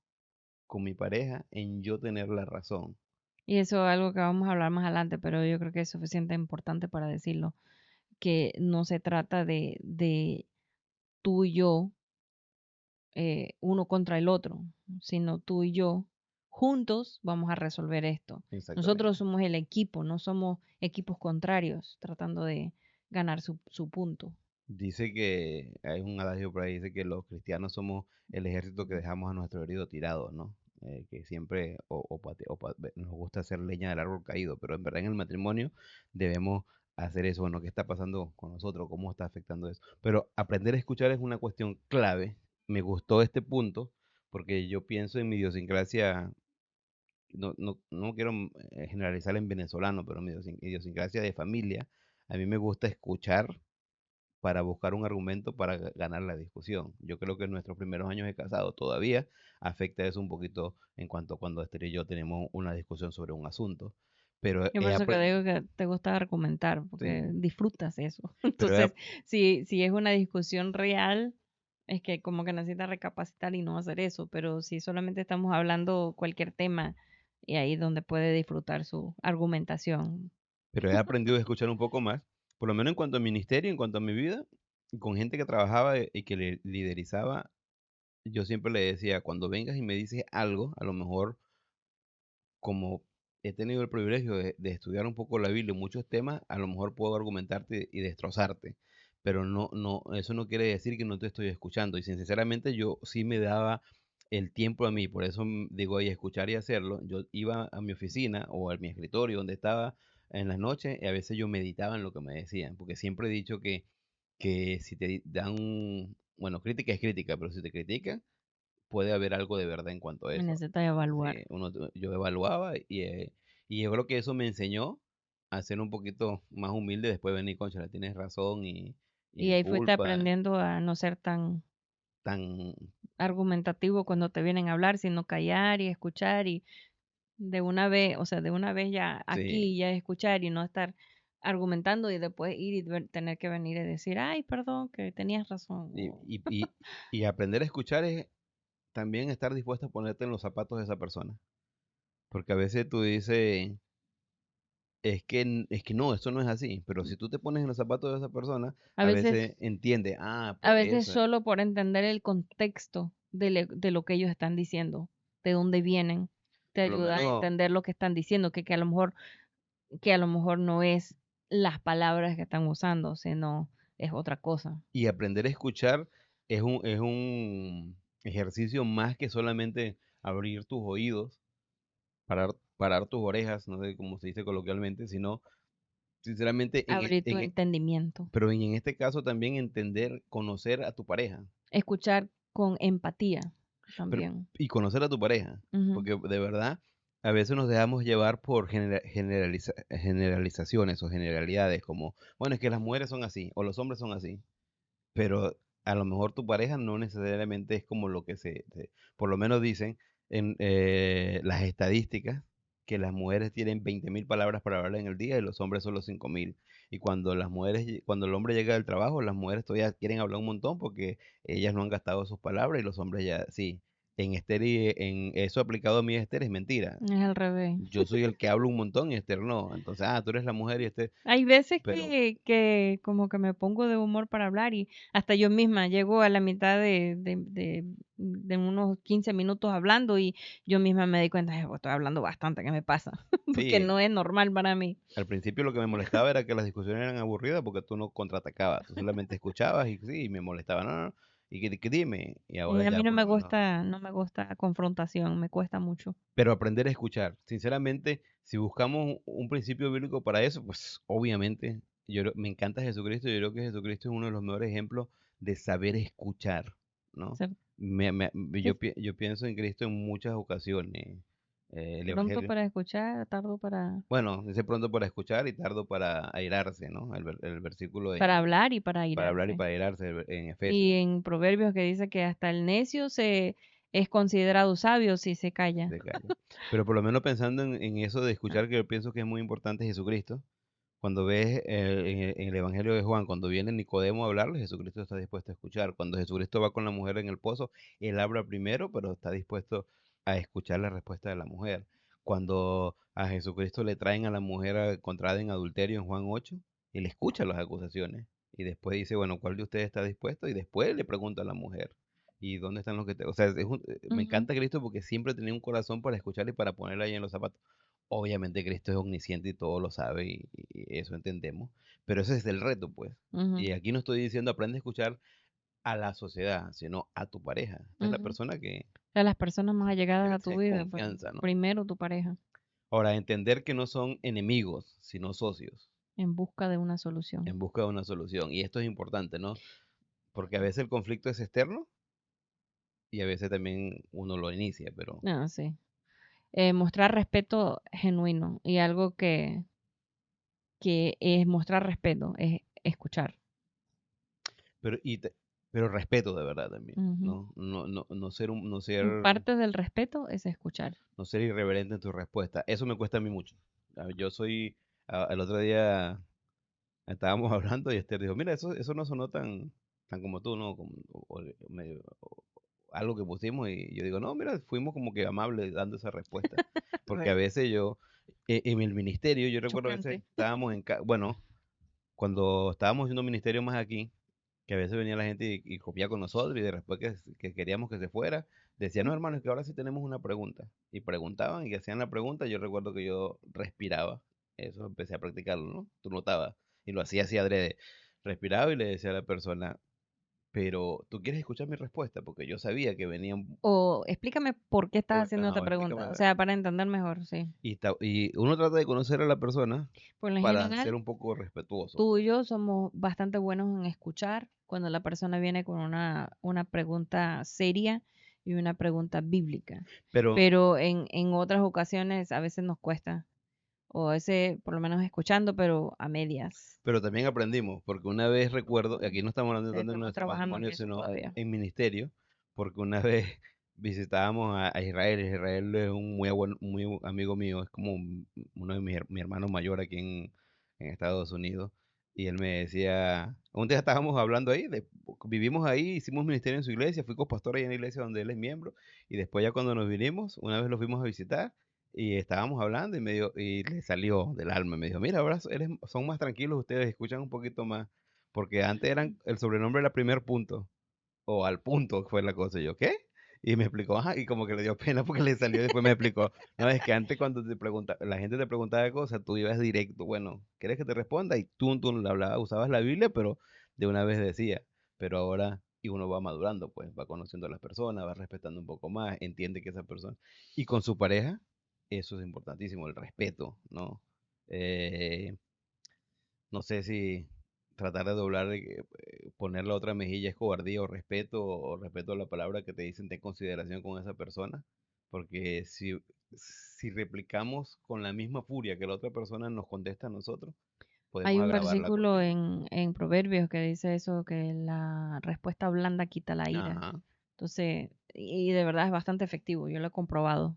con mi pareja, en yo tener la razón. Y eso es algo que vamos a hablar más adelante, pero yo creo que es suficiente importante para decirlo, que no se trata de tú y yo, uno contra el otro, sino tú y yo juntos vamos a resolver esto. Nosotros Exactamente. somos el equipo, no somos equipos contrarios tratando de ganar su punto. Dice que hay un adagio por ahí, dice que los cristianos somos el ejército que dejamos a nuestro herido tirado, ¿no? Que siempre nos gusta hacer leña del árbol caído, pero en verdad en el matrimonio debemos hacer eso. Bueno, ¿qué está pasando con nosotros? ¿Cómo está afectando eso? Pero aprender a escuchar es una cuestión clave. Me gustó este punto porque yo pienso en mi idiosincrasia, no quiero generalizar en venezolano, pero mi idiosincrasia de familia, a mí me gusta escuchar para buscar un argumento para ganar la discusión. Yo creo que en nuestros primeros años de casado todavía afecta eso un poquito en cuanto a cuando Esther y yo tenemos una discusión sobre un asunto. Pero Yo por he eso que aprendido, digo que te gusta argumentar, porque sí, disfrutas eso. pero Entonces, si es una discusión real, es que como que necesitas recapacitar y no hacer eso, pero si solamente estamos hablando cualquier tema, y ahí es donde puede disfrutar su argumentación. pero he aprendido a escuchar un poco más, por lo menos en cuanto a ministerio, en cuanto a mi vida, con gente que trabajaba y que le liderizaba, yo siempre le decía, cuando vengas y me dices algo, a lo mejor como he tenido el privilegio de estudiar un poco la Biblia y muchos temas, a lo mejor puedo argumentarte y destrozarte, pero eso no quiere decir que no te estoy escuchando. Y sinceramente yo sí me daba el tiempo a mí, por eso digo ahí escuchar y hacerlo. Yo iba a mi oficina o a mi escritorio donde estaba en las noches y a veces yo meditaba en lo que me decían, porque siempre he dicho que si te dan, bueno, crítica es crítica, pero si te critican, puede haber algo de verdad en cuanto a eso. Necesitas evaluar. Sí, yo evaluaba y yo creo que eso me enseñó a ser un poquito más humilde, después venir, concha, tienes razón y Y ahí fuiste disculpa, aprendiendo a no ser tan tan, argumentativo cuando te vienen a hablar, sino callar y escuchar y de una vez, o sea, de una vez ya sí, aquí ya escuchar y no estar argumentando y después ir y tener que venir y decir, ay, perdón, que tenías razón. y, y, y, y aprender a escuchar es también estar dispuesto a ponerte en los zapatos de esa persona, porque a veces tú dices, es que no, esto no es así, pero si tú te pones en los zapatos de esa persona, A a veces, veces entiende, ah, a por veces eso, solo por entender el contexto de lo que ellos están diciendo, de dónde vienen, te por lo ayuda a menos. entender lo que están diciendo, que a lo mejor no es las palabras que están usando, sino es otra cosa. Y aprender a escuchar es un ejercicio más que solamente abrir tus oídos, parar tus orejas, no sé cómo se dice coloquialmente, sino sinceramente, Abrir tu entendimiento. pero en este caso también entender, conocer a tu pareja, Escuchar con empatía pero, también. y conocer a tu pareja, Ujú. porque de verdad a veces nos dejamos llevar por generalizaciones o generalidades, como, bueno, es que las mujeres son así, o los hombres son así. Pero a lo mejor tu pareja no necesariamente es como lo que por lo menos dicen en las estadísticas, que las mujeres tienen 20.000 palabras para hablar en el día y los hombres solo 5.000. Y cuando cuando el hombre llega del trabajo, las mujeres todavía quieren hablar un montón porque ellas no han gastado sus palabras y los hombres ya sí. en Esther y en eso aplicado a mí, Esther, es mentira. Es al revés. Yo soy el que hablo un montón y Esther no. Entonces, tú eres la mujer y Esther, Hay veces pero que como que me pongo de humor para hablar y hasta yo misma llego a la mitad de unos 15 minutos hablando y yo misma me di cuenta, "Pues, estoy hablando bastante, ¿qué me pasa?" Porque sí, no es normal para mí. al principio lo que me molestaba era que las discusiones eran aburridas porque tú no contraatacabas, tú solamente escuchabas y sí, me molestaba, no, no, y que dime, y ahora A mí ya no por me lo menos. gusta, no me gusta confrontación, me cuesta mucho. Pero aprender a escuchar, sinceramente, si buscamos un principio bíblico para eso, pues obviamente, me encanta Jesucristo, yo creo que Jesucristo es uno de los mejores ejemplos de saber escuchar, ¿no? Ser Me- me- que yo pienso en Cristo en muchas ocasiones, el pronto Evangelio. para escuchar, tardo Bueno, dice pronto para escuchar y tardo para airarse, ¿no? El versículo para hablar y para para hablar y airarse. para airarse en Y Efesios. en Proverbios que dice que hasta el necio se es considerado sabio si se calla. De calle. Pero por lo menos pensando en eso de Ah, escuchar, que yo pienso que es muy importante Jesucristo, cuando ves en el Evangelio de Juan, cuando viene Nicodemo a hablarle, Jesucristo está dispuesto a escuchar. Cuando Jesucristo va con la mujer en el pozo, él habla primero, pero está dispuesto a escuchar la respuesta de la mujer. Cuando a Jesucristo le traen a la mujer encontrada en adulterio en Juan 8, él escucha las acusaciones y después dice, bueno, ¿cuál de ustedes está dispuesto? Y después le pregunta a la mujer. ¿Y dónde están los que te...? O sea, me ujú, encanta Cristo porque siempre tenía un corazón para escuchar y para ponerle ahí en los zapatos. Obviamente Cristo es omnisciente y todo lo sabe y eso entendemos, pero ese es el reto, pues. ujú, Y aquí no estoy diciendo aprende a escuchar a la sociedad, sino a tu pareja. Esta es la ujú. persona que A las personas más allegadas a tu tienes vida, pues, confianza, ¿no? primero tu pareja, Ahora, entender que no son enemigos, sino socios, en busca de una solución. en busca de una solución. Y esto es importante, ¿no? Porque a veces el conflicto es externo y a veces también uno lo inicia, Ah, sí. Mostrar respeto genuino y algo que es mostrar respeto, es escuchar. pero, pero respeto de verdad también, Ujú. ¿no? No ser no ser Parte del respeto es escuchar. no ser irreverente en tu respuesta. Eso me cuesta a mí mucho. Yo soy, el otro día estábamos hablando y Esther dijo, mira, eso no sonó tan como tú, ¿no? Como, algo que pusimos y yo digo, no, mira, fuimos como que amables dando esa respuesta. Porque a Sí. veces yo, en el ministerio, yo recuerdo a veces Chocante. estábamos bueno, cuando estábamos haciendo ministerio más aquí, que a veces venía la gente y comía con nosotros y después que queríamos que se fuera, decían, no, hermano, es que ahora sí tenemos una pregunta. Y preguntaban y hacían la pregunta, yo recuerdo que yo respiraba, eso empecé a practicarlo, ¿no? Tú notabas, y lo hacía así adrede, respiraba y le decía a la persona, pero tú quieres escuchar mi respuesta, porque yo sabía que venían, O explícame por qué estás haciendo esta ajá, explícame, pregunta. O sea, para entender mejor, sí. y uno trata de conocer a la persona Por lo para ser general, un poco respetuoso, tú y yo somos bastante buenos en escuchar cuando la persona viene con una pregunta seria y una pregunta bíblica. pero Pero en otras ocasiones a veces nos cuesta. O ese, por lo menos escuchando, pero a medias. Pero también aprendimos, porque una vez recuerdo, y aquí no estamos hablando tanto de Estamos nuestro trabajando en matrimonio, eso sino todavía. en ministerio, porque una vez visitábamos a Israel, Israel es un muy amigo mío, es como uno de mi hermano mayor aquí en Estados Unidos, y él me decía, un día estábamos hablando ahí, vivimos ahí, hicimos ministerio en su iglesia, fui copastor ahí en la iglesia donde él es miembro, y después ya cuando nos vinimos, una vez lo fuimos a visitar, y estábamos hablando y le salió del alma. Me dijo, mira, ahora son más tranquilos ustedes, escuchan un poquito más. Porque antes el sobrenombre era primer punto. O al punto fue la cosa. Y yo, ¿qué? Y me explicó, ajá, y como que le dio pena porque le salió y después me explicó. No, es que antes cuando la gente te preguntaba cosas, tú ibas directo. Bueno, ¿quieres que te responda? Y tú le hablabas, usabas la Biblia, pero de una vez decía. Pero ahora, y uno va madurando, pues, va conociendo a las personas, va respetando un poco más, entiende que esa persona. Y con su pareja, eso es importantísimo, el respeto, ¿no? Eh, no sé si tratar de doblar, poner la otra mejilla es cobardía o respeto a la palabra que te dicen, ten consideración con esa persona, porque si replicamos con la misma furia que la otra persona nos contesta a nosotros, Hay podemos un agravar la versículo cuestión. en Proverbios que dice eso, que la respuesta blanda quita la ira. Ajá. Entonces, y de verdad es bastante efectivo, yo lo he comprobado.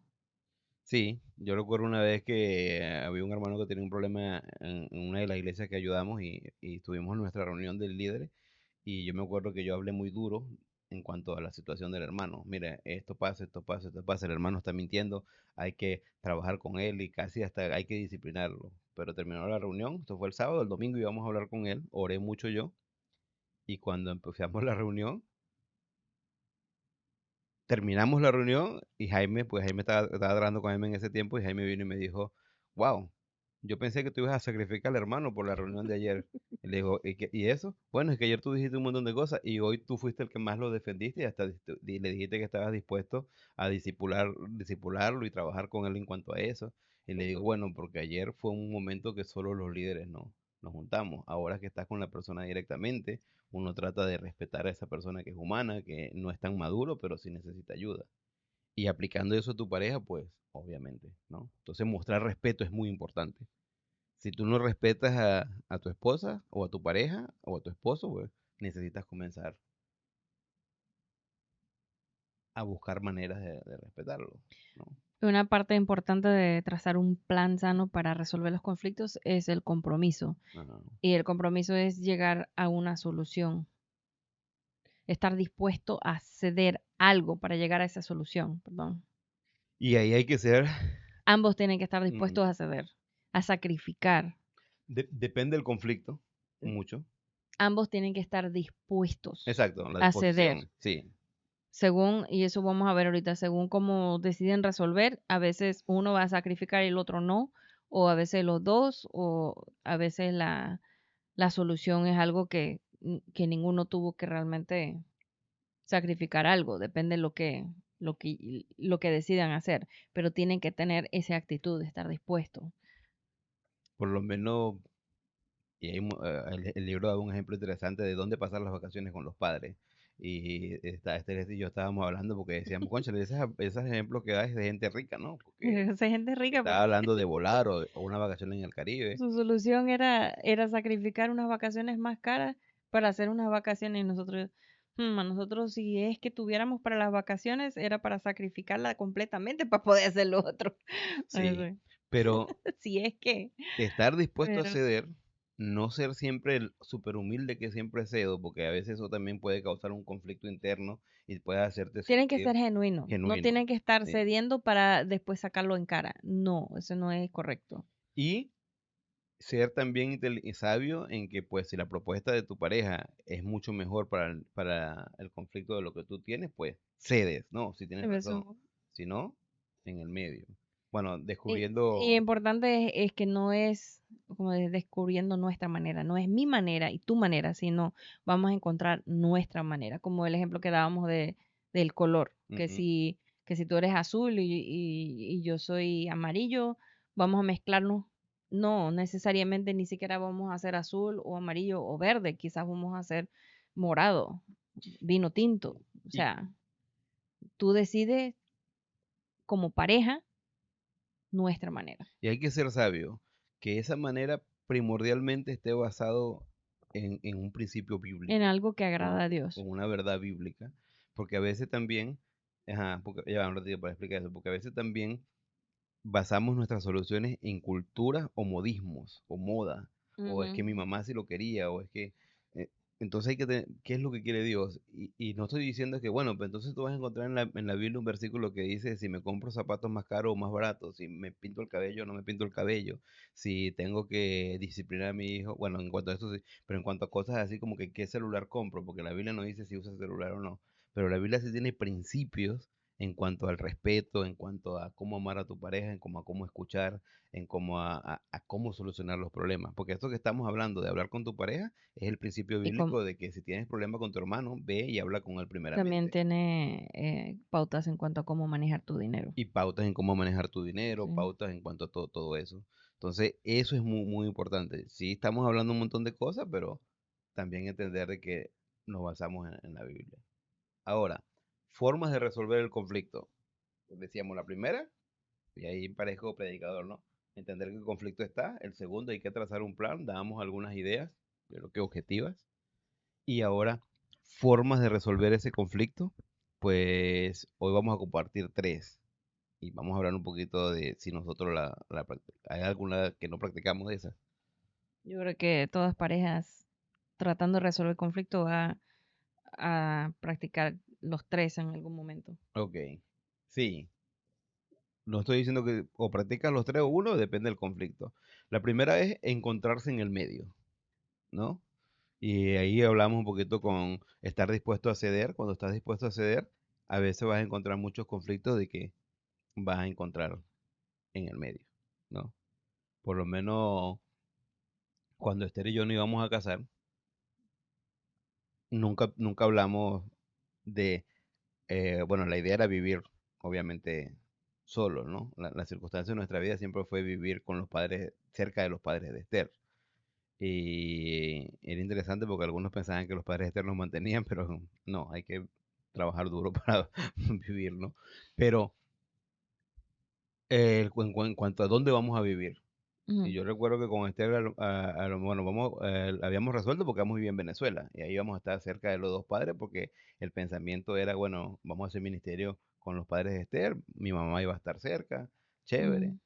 Sí, yo recuerdo una vez que había un hermano que tenía un problema en una de las iglesias que ayudamos y estuvimos en nuestra reunión de líderes y yo me acuerdo que yo hablé muy duro en cuanto a la situación del hermano. Mira, esto pasa, esto pasa, esto pasa, el hermano está mintiendo, hay que trabajar con él y casi hasta hay que disciplinarlo. Pero terminó la reunión, esto fue el sábado, el domingo íbamos a hablar con él, oré mucho yo, y cuando empezamos la reunión, terminamos la reunión y Jaime, pues Jaime estaba hablando con Jaime en ese tiempo y Jaime vino y me dijo, wow, yo pensé que tú ibas a sacrificar al hermano por la reunión de ayer. Y le digo, ¿y eso? Bueno, es que ayer tú dijiste un montón de cosas y hoy tú fuiste el que más lo defendiste y hasta le dijiste que estabas dispuesto a disipularlo y trabajar con él en cuanto a eso. Y le digo, bueno, porque ayer fue un momento que solo los líderes no nos juntamos. Ahora que estás con la persona directamente, uno trata de respetar a esa persona que es humana, que no es tan maduro, pero sí necesita ayuda. Y aplicando eso a tu pareja, pues obviamente, ¿no? Entonces mostrar respeto es muy importante. Si tú no respetas a tu esposa o a tu pareja o a tu esposo, pues necesitas comenzar a buscar maneras de respetarlo, ¿no? Una parte importante de trazar un plan sano para resolver los conflictos es el compromiso. Ajá. Y el compromiso es llegar a una solución, estar dispuesto a ceder algo para llegar a esa solución, perdón. Y ahí hay que ser, Ambos tienen que estar dispuestos mm, a ceder, a sacrificar. depende del conflicto, mucho. Ambos tienen que estar dispuestos Exacto, la a ceder. disposición, sí. Según, y eso vamos a ver ahorita, según cómo deciden resolver, a veces uno va a sacrificar y el otro no, o a veces los dos, o a veces la solución es algo que ninguno tuvo que realmente sacrificar algo, depende lo que decidan hacer, pero tienen que tener esa actitud de estar dispuestos. Por lo menos, y el libro da un ejemplo interesante de dónde pasar las vacaciones con los padres. Y este y yo estábamos hablando porque decíamos, concha, esos ejemplos que da es de gente rica, ¿no? Porque Esa gente rica, estaba hablando de volar o una vacación en el Caribe. su solución era sacrificar unas vacaciones más caras para hacer unas vacaciones y nosotros, a nosotros si es que tuviéramos para las vacaciones, era para sacrificarla completamente para poder hacer lo otro. Sí, Así, pero si es que, estar dispuesto a pero ceder, no ser siempre el súper humilde que siempre cedo, porque a veces eso también puede causar un conflicto interno y puede hacerte tienen que sentir ser genuinos, no genuino. tienen que estar Sí. cediendo para después sacarlo en cara. No, eso no es correcto. Y ser también sabio en que pues si la propuesta de tu pareja es mucho mejor para el conflicto de lo que tú tienes, pues cedes, ¿no? Si tienes razón. Eso. Si no, en el medio. Bueno, Y descubriendo, importante es que no es como descubriendo nuestra manera, no es mi manera y tu manera, sino vamos a encontrar nuestra manera, como el ejemplo que dábamos del color, ujú, que si tú eres azul y yo soy amarillo, vamos a mezclarnos. No, necesariamente ni siquiera vamos a hacer azul o amarillo o verde, quizás vamos a hacer morado, vino tinto. O y, sea, tú decides como pareja nuestra manera, y hay que ser sabio, que esa manera primordialmente esté basado en un principio en bíblico, algo que agrada ¿no? a Dios. En una verdad bíblica, porque a veces también, ajá, porque, ya va un ratito para explicar eso, porque a veces también basamos nuestras soluciones en culturas o modismos o moda, o es que Ujú. mi mamá sí lo quería, o es que... eh, entonces hay que tener, ¿qué es lo que quiere Dios? Y no estoy diciendo que, bueno, pues entonces tú vas a encontrar en la Biblia un versículo que dice, si me compro zapatos más caros o más baratos, si me pinto el cabello o no me pinto el cabello, si tengo que disciplinar a mi hijo, bueno, en cuanto a eso sí, pero en cuanto a cosas así como que qué celular compro, porque la Biblia no dice si usa celular o no, pero la Biblia sí tiene principios en cuanto al respeto, en cuanto a cómo amar a tu pareja, en cómo a cómo escuchar, en cómo a cómo solucionar los problemas. Porque esto que estamos hablando de hablar con tu pareja es el principio Y bíblico de que si tienes problemas con tu hermano, ve y habla con él también primeramente. tiene pautas en cuanto a cómo manejar tu dinero. Y pautas en cómo manejar tu dinero, Sí. pautas en cuanto a todo eso. Entonces, eso es muy, muy importante. Sí, estamos hablando un montón de cosas, pero también entender de que nos basamos en la Biblia. Ahora, formas de resolver el conflicto. Decíamos la primera, y ahí parezco predicador, ¿no? Entender que el conflicto está. El segundo, hay que trazar un plan. Dábamos algunas ideas, creo que objetivas. Y ahora, formas de resolver ese conflicto. Pues hoy vamos a compartir tres. Y vamos a hablar un poquito de si nosotros hay alguna que no practicamos de esas. Yo creo que todas parejas tratando de resolver conflicto a practicar los tres en algún momento. Ok, sí. No estoy diciendo que o practicas los tres o uno, depende del conflicto. La primera es encontrarse en el medio, ¿no? Y ahí hablamos un poquito con estar dispuesto a ceder. Cuando estás dispuesto a ceder, a veces vas a encontrar muchos conflictos de que vas a encontrar en el medio, ¿no? Por lo menos cuando Esther y yo nos íbamos a casar, nunca hablamos de, bueno, la idea era vivir, obviamente, solos, ¿no? La circunstancia de nuestra vida siempre fue vivir con los padres, cerca de los padres de Esther. Y era interesante porque algunos pensaban que los padres de Esther nos mantenían, pero no, hay que trabajar duro para vivir, ¿no? Pero en cuanto a dónde vamos a vivir, y Ujú. yo recuerdo que con Esther, bueno, habíamos resuelto porque vamos a vivir en Venezuela y ahí íbamos a estar cerca de los dos padres porque el pensamiento era, bueno, vamos a hacer ministerio con los padres de Esther, mi mamá iba a estar cerca, chévere, Ujú.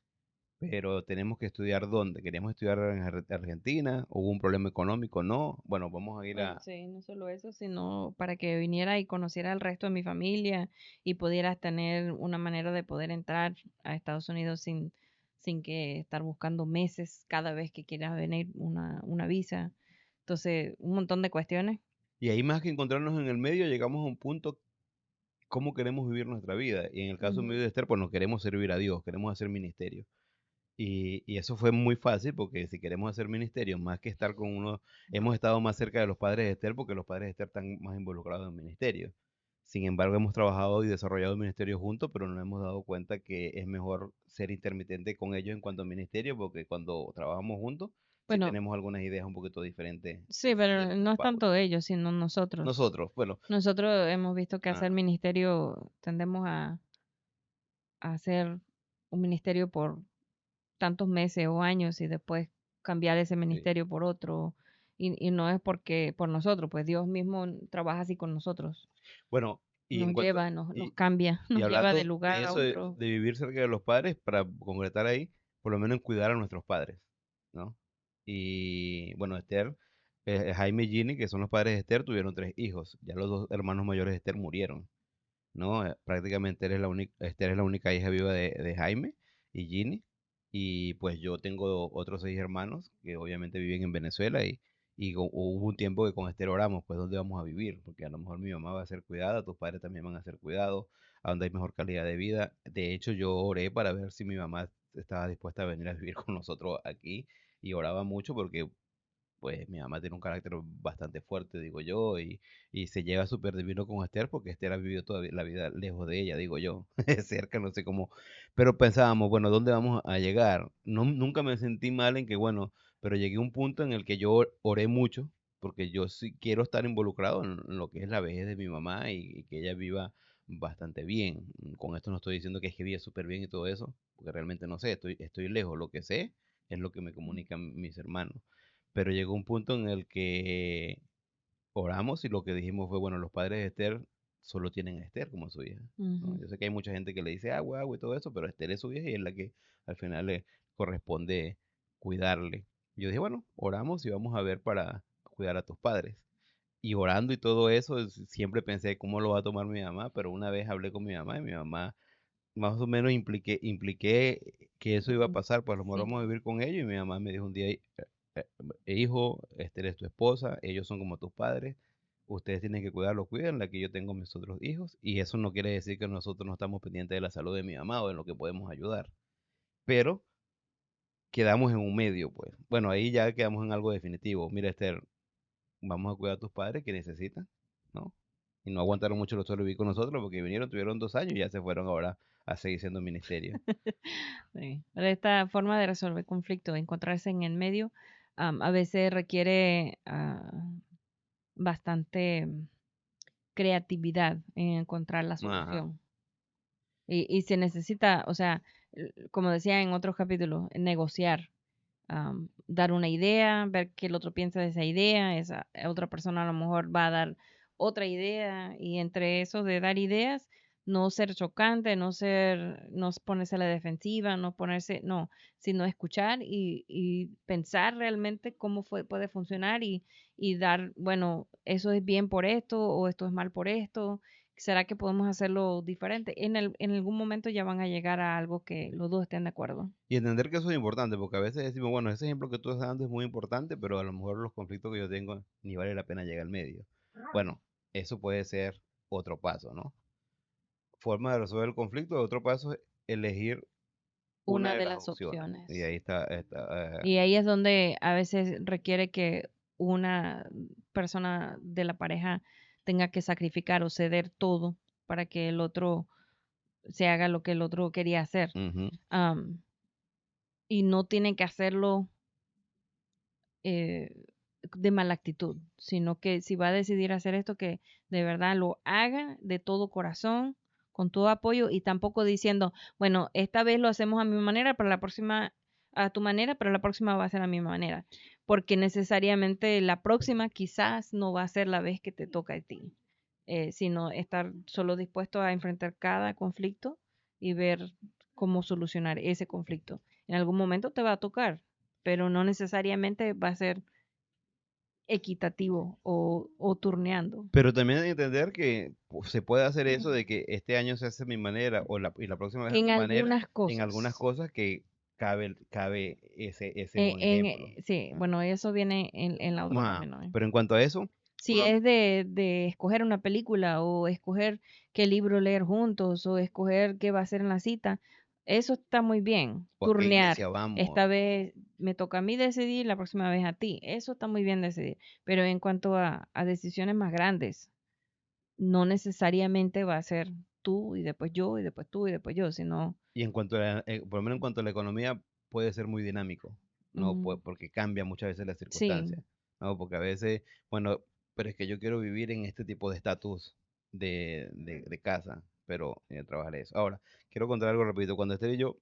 pero tenemos que estudiar dónde. Queríamos estudiar en Argentina, hubo un problema económico, no, bueno, vamos a ir Bueno, a... sí, no solo eso, sino para que viniera y conociera al resto de mi familia y pudieras tener una manera de poder entrar a Estados Unidos sin que estar buscando meses cada vez que quieras venir una visa. Entonces, un montón de cuestiones. Y ahí más que encontrarnos en el medio, llegamos a un punto, cómo queremos vivir nuestra vida. Y en el caso mío Ujú. de Esther, pues nos queremos servir a Dios, queremos hacer ministerio. Y eso fue muy fácil porque si queremos hacer ministerio, más que estar con uno, hemos estado más cerca de los padres de Esther porque los padres de Esther están más involucrados en ministerio. Sin embargo, hemos trabajado y desarrollado el ministerio juntos, pero nos hemos dado cuenta que es mejor ser intermitente con ellos en cuanto a ministerio, porque cuando trabajamos juntos, sí Bueno, tenemos algunas ideas un poquito diferentes sí, de pero nuestros no es papás. tanto ellos, sino nosotros. Nosotros, bueno, Nosotros hemos visto que hacer ah, ministerio, tendemos a hacer un ministerio por tantos meses o años y después cambiar ese sí. ministerio por otro. Y no es porque por nosotros, pues Dios mismo trabaja así con nosotros. Bueno, y en Nos cuanto, lleva, nos y, cambia, y nos lleva de hablando lugar de a eso, otro. de vivir cerca de los padres, para concretar ahí, por lo menos en cuidar a nuestros padres, ¿no? Y bueno, Esther, Jaime y Ginny, que son los padres de Esther, tuvieron tres hijos. Ya los dos hermanos mayores de Esther murieron, ¿no? Prácticamente Esther es la única hija viva de Jaime y Ginny. Y pues yo tengo otros seis hermanos que obviamente viven en Venezuela y hubo un tiempo que con Esther oramos, pues dónde vamos a vivir, porque a lo mejor mi mamá va a ser cuidada, tus padres también van a ser cuidados, a donde hay mejor calidad de vida. De hecho, yo oré para ver si mi mamá estaba dispuesta a venir a vivir con nosotros aquí y oraba mucho porque pues mi mamá tiene un carácter bastante fuerte, digo yo, y se lleva súper divino con Esther porque Esther ha vivido toda la vida lejos de ella, digo yo, cerca, no sé cómo, pero pensábamos, bueno, ¿dónde vamos a llegar? No, nunca me sentí mal en que, bueno, pero llegué a un punto en el que yo oré mucho, porque yo sí quiero estar involucrado en lo que es la vejez de mi mamá y que ella viva bastante bien. Con esto no estoy diciendo que es que viva súper bien y todo eso, porque realmente no sé, estoy lejos, lo que sé es lo que me comunican mis hermanos, pero llegó un punto en el que oramos y lo que dijimos fue, bueno, los padres de Esther solo tienen a Esther como su hija, ¿no? Ujú. Yo sé que hay mucha gente que le dice agua, agua y todo eso, pero Esther es su hija y es la que al final le corresponde cuidarle. Yo dije, bueno, oramos y vamos a ver para cuidar a tus padres. Y orando y todo eso, siempre pensé cómo lo va a tomar mi mamá, pero una vez hablé con mi mamá y mi mamá más o menos impliqué que eso iba a Mm. pasar, pues a lo mejor Sí. vamos a vivir con ellos y mi mamá me dijo un día, eh, hijo, Esther es tu esposa, ellos son como tus padres, ustedes tienen que cuidarlos, cuídenla, que yo tengo mis otros hijos y eso no quiere decir que nosotros no estamos pendientes de la salud de mi mamá o en lo que podemos ayudar, pero quedamos en un medio, pues. Bueno, ahí ya quedamos en algo definitivo. Mira, Esther, vamos a cuidar a tus padres que necesitan, ¿no? Y no aguantaron mucho los solos vivir con nosotros porque vinieron, tuvieron 2 años y ya se fueron ahora a seguir siendo ministerio. Sí. Pero esta forma de resolver conflictos, encontrarse en el medio, a veces requiere bastante creatividad en encontrar la Ajá, solución. Y se necesita, o sea, como decía en otros capítulos, negociar, dar una idea, ver qué el otro piensa de esa idea, esa otra persona a lo mejor va a dar otra idea y entre eso de dar ideas no ser chocante, no ponerse a la defensiva, no, sino escuchar y pensar realmente puede funcionar y dar, bueno, eso es bien por esto o esto es mal por esto. ¿Será que podemos hacerlo diferente? En algún momento ya van a llegar a algo que los dos estén de acuerdo. Y entender que eso es importante, porque a veces decimos, bueno, ese ejemplo que tú estás dando es muy importante, pero a lo mejor los conflictos que yo tengo ni vale la pena llegar al medio. Bueno, eso puede ser otro paso, ¿no? Forma de resolver el conflicto, otro paso es elegir una Una de de las las opciones. Y opciones. ahí Y ahí es donde a veces requiere que una persona de la pareja tenga que sacrificar o ceder todo para que el otro se haga lo que el otro quería hacer. ujú. Am, y no tiene que hacerlo eh, de mala actitud, sino que si va a decidir hacer esto, que de verdad lo haga de todo corazón, con todo apoyo y tampoco diciendo, bueno, esta vez lo hacemos a mi manera, para la próxima a tu manera, pero la próxima va a ser a mi manera, porque necesariamente la próxima quizás no va a ser la vez que te toca a ti, sino estar solo dispuesto a enfrentar cada conflicto y ver cómo solucionar ese conflicto. En algún momento te va a tocar, pero no necesariamente va a ser equitativo o turneando. Pero también hay que entender que pues, se puede hacer eso de que este año se hace a mi manera y la próxima vez a En tu manera algunas en algunas cosas. cosas que cabe ese buen ejemplo. Sí, bueno, eso viene en la otra Ah, también, ¿no? pero en cuanto a eso, Si es de escoger una película o escoger qué libro leer juntos o escoger qué va a hacer en la cita, eso está muy bien. ¿o a qué Turnear. iglesia vamos? Esta vez me toca a mí decidir, la próxima vez a ti. Eso está muy bien decidir. Pero en cuanto a decisiones más grandes, no necesariamente va a ser tú y después yo y después tú y después yo, sino Y en cuanto por lo menos en cuanto a la economía, puede ser muy dinámico, ¿no? mm, Porque cambia muchas veces las sí. circunstancias, ¿no? Porque a veces, bueno, pero es que yo quiero vivir en este tipo de estatus de casa, pero trabajar eso. Ahora, quiero contar algo rapidito. Cuando Esther y yo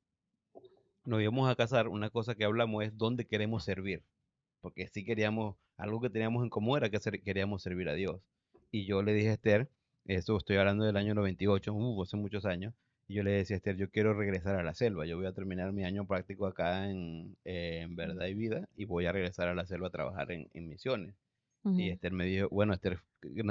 nos íbamos a casar, una cosa que hablamos es dónde queremos servir, porque sí queríamos, algo que teníamos en común era que queríamos servir a Dios. Y yo le dije a Esther, esto estoy hablando del año 98, hace muchos años, y yo le decía a Esther, yo quiero regresar a la selva, yo voy a terminar mi año práctico acá en Verdad y Vida y voy a regresar a la selva a trabajar en misiones. Y Ujú. Esther me dijo, bueno, Esther él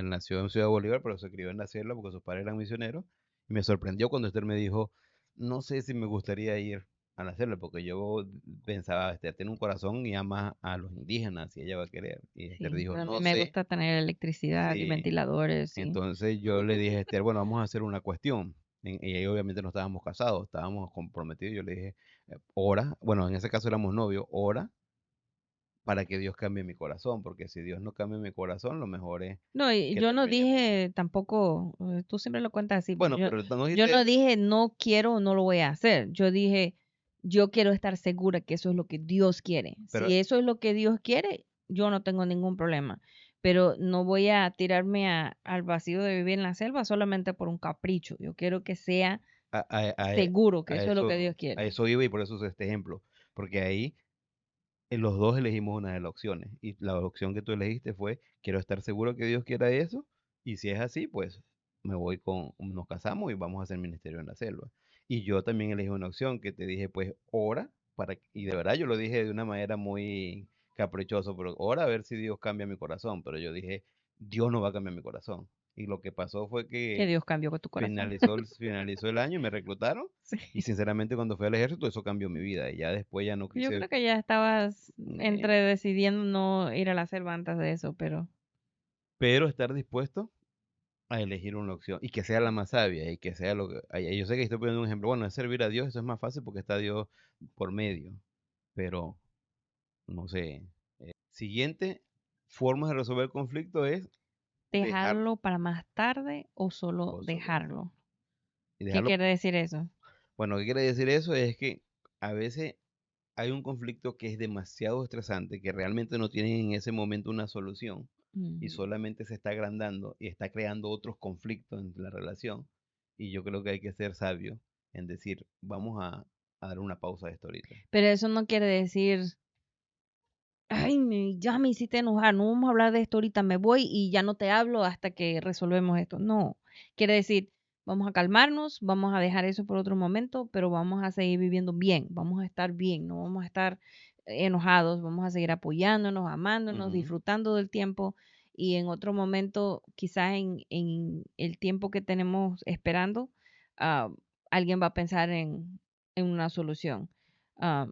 nació en Ciudad Bolívar, pero se crió en la selva porque sus padres eran misioneros. Y me sorprendió cuando Esther me dijo, no sé si me gustaría ir a la selva, porque yo pensaba, Esther tiene un corazón y ama a los indígenas y ella va a querer. Y Esther Sí, dijo, pero a mí no me sé. gusta tener electricidad y Sí. ventiladores, sí. Entonces yo le dije a Esther, bueno, vamos a hacer una cuestión. Y ahí obviamente no estábamos casados, estábamos comprometidos. Yo le dije, ora, bueno, en ese caso éramos novios, ora para que Dios cambie mi corazón, porque si Dios no cambia mi corazón, lo mejor es No, y que yo no terminemos. dije tampoco, tú siempre lo cuentas así, pero Bueno, pero no yo dijiste, no dije no quiero o no lo voy a hacer. Yo dije, yo quiero estar segura que eso es lo que Dios quiere. pero Si eso es lo que Dios quiere, yo no tengo ningún problema. Pero no voy a tirarme al vacío de vivir en la selva solamente por un capricho. Yo quiero que sea a, a- a- seguro que a eso es lo que eso, Dios a quiere. eso iba y por eso usé este ejemplo, porque ahí los dos elegimos una de las opciones y la opción que tú elegiste fue, quiero estar seguro que Dios quiera eso y si es así, pues nos casamos y vamos a hacer ministerio en la selva. Y yo también elegí una opción que te dije, pues ora, y de verdad yo lo dije de una manera muy caprichosa, pero ora a ver si Dios cambia mi corazón, pero yo dije, Dios no va a cambiar mi corazón. Y lo que pasó fue Que que Dios cambió con tu corazón. finalizó el año y me reclutaron y Sí. sinceramente cuando fui al ejército eso cambió mi vida y ya después ya no Yo quise. creo que ya estabas eh, entre decidiendo no ir a la selva antes de eso, pero pero estar dispuesto a elegir una opción y que sea la más sabia y que sea lo que. Yo sé que estoy poniendo un ejemplo, bueno, es servir a Dios, eso es más fácil porque está Dios por medio, pero no sé. Siguiente forma de resolver el conflicto es dejarlo dejarlo para más tarde o solo o solo dejarlo. dejarlo. Y ¿Qué dejarlo, quiere decir eso? bueno, ¿qué quiere decir eso? Es que a veces hay un conflicto que es demasiado estresante, que realmente no tiene en ese momento una solución y Ujú. solamente se está agrandando y está creando otros conflictos en la relación. Y yo creo que hay que ser sabio en decir, vamos a dar una pausa a esto ahorita. Pero eso no quiere decir, ay, ya me hiciste enojar, no vamos a hablar de esto ahorita, me voy y ya no te hablo hasta que resolvemos esto. No, quiere decir, vamos a calmarnos, vamos a dejar eso por otro momento, pero vamos a seguir viviendo bien, vamos a estar bien, no vamos a estar enojados, vamos a seguir apoyándonos, amándonos, Ujú. disfrutando del tiempo y en otro momento, quizás en el tiempo que tenemos esperando, ah, alguien va a pensar en una solución. Ah,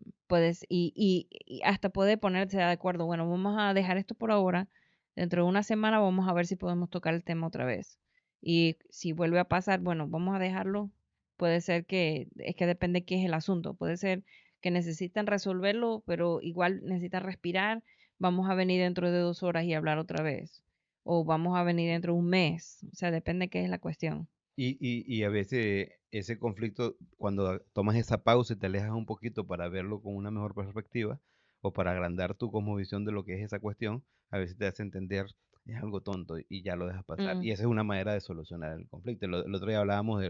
y hasta puede ponerse de acuerdo, bueno, vamos a dejar esto por ahora, dentro de una semana vamos a ver si podemos tocar el tema otra vez. Y si vuelve a pasar, bueno, vamos a dejarlo. Puede ser es que depende qué es el asunto. Puede ser que necesitan resolverlo, pero igual necesitan respirar. Vamos a venir dentro de 2 horas y hablar otra vez. O vamos a venir dentro de un mes. O sea, depende qué es la cuestión. Y a veces ese conflicto, cuando tomas esa pausa y te alejas un poquito para verlo con una mejor perspectiva o para agrandar tu cosmovisión de lo que es esa cuestión, a veces te hace entender es algo tonto y ya lo dejas pasar. Mm, Y esa es una manera de solucionar el conflicto. El otro día hablábamos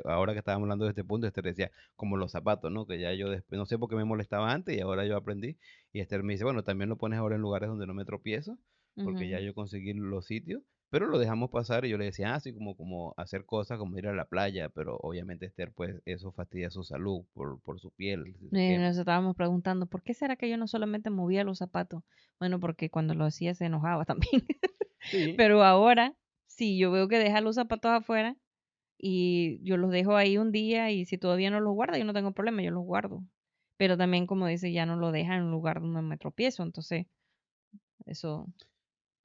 ahora que estábamos hablando de este punto, Esther decía, como los zapatos, ¿no? Que ya yo después, no sé por qué me molestaba antes y ahora yo aprendí. Y Esther me dice, bueno, también lo pones ahora en lugares donde no me tropiezo, porque ya ujú. yo conseguí los sitios. Pero lo dejamos pasar y yo le decía, así como hacer cosas como ir a la playa, pero obviamente Esther, pues eso fastidia su salud por su piel, si se quema. Nos estábamos preguntando, ¿por qué será que yo no solamente movía los zapatos? Bueno, porque cuando lo hacía se enojaba también. Sí, Pero ahora, sí, yo veo que deja los zapatos afuera y yo los dejo ahí un día y si todavía no los guarda, yo no tengo problema, yo los guardo. Pero también, como dice, ya no lo deja en un lugar donde me tropiezo, entonces eso.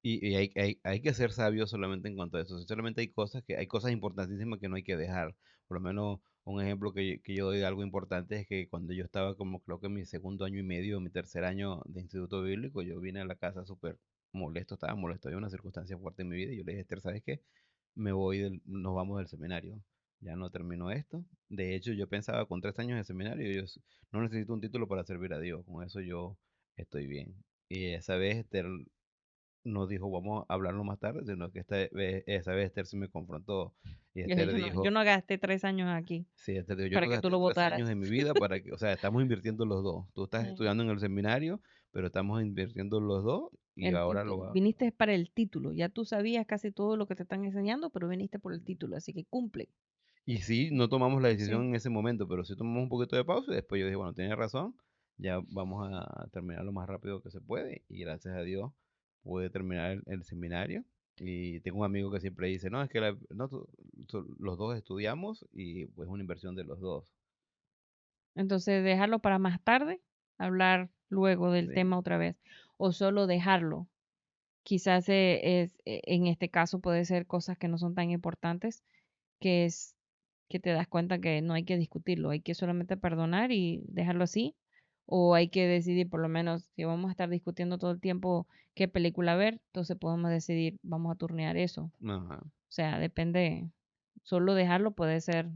y hay que ser sabio solamente en cuanto a eso. Sinceramente hay cosas importantísimas que no hay que dejar. Por lo menos un ejemplo que yo doy de algo importante es que cuando yo estaba como creo que en mi segundo año y medio, mi tercer año de instituto bíblico, yo vine a la casa súper molesto, estaba molesto, había una circunstancia fuerte en mi vida y yo le dije, Esther, ¿sabes qué? Nos vamos del seminario. Ya no terminó esto. De hecho, yo pensaba con 3 años de seminario, no necesito un título para servir a Dios. Con eso yo estoy bien. Y esa vez Esther no dijo, vamos a hablarlo más tarde, sino que esa vez Esther se me confrontó. Y Yo, dije, Esther yo dijo, no gasté 3 años aquí sí, Esther dijo, yo para no que tú gasté lo 3 años votaras. de mi vida para que, o sea, estamos invirtiendo los dos. Tú estás Mm. estudiando en el seminario, pero estamos invirtiendo los dos y El ahora título, lo va. viniste para el título, ya tú sabías casi todo lo que te están enseñando, pero viniste por el título, así que cumple. Y sí, no tomamos la Sí. decisión en ese momento, pero sí tomamos un poquito de pausa y después yo dije, bueno, tiene razón, ya vamos a terminar lo más rápido que se puede y gracias a Dios pude terminar el seminario y tengo un amigo que siempre dice, no, es que no, los dos estudiamos y pues una inversión de los dos. Entonces, dejarlo para más tarde, hablar luego del Sí. tema otra vez, o solo dejarlo. Quizás en este caso puede ser cosas que no son tan importantes, que es que te das cuenta que no hay que discutirlo, hay que solamente perdonar y dejarlo así, o hay que decidir, por lo menos, si vamos a estar discutiendo todo el tiempo qué película ver, entonces podemos decidir, vamos a turnear eso. Ajá. O sea, depende, solo dejarlo puede ser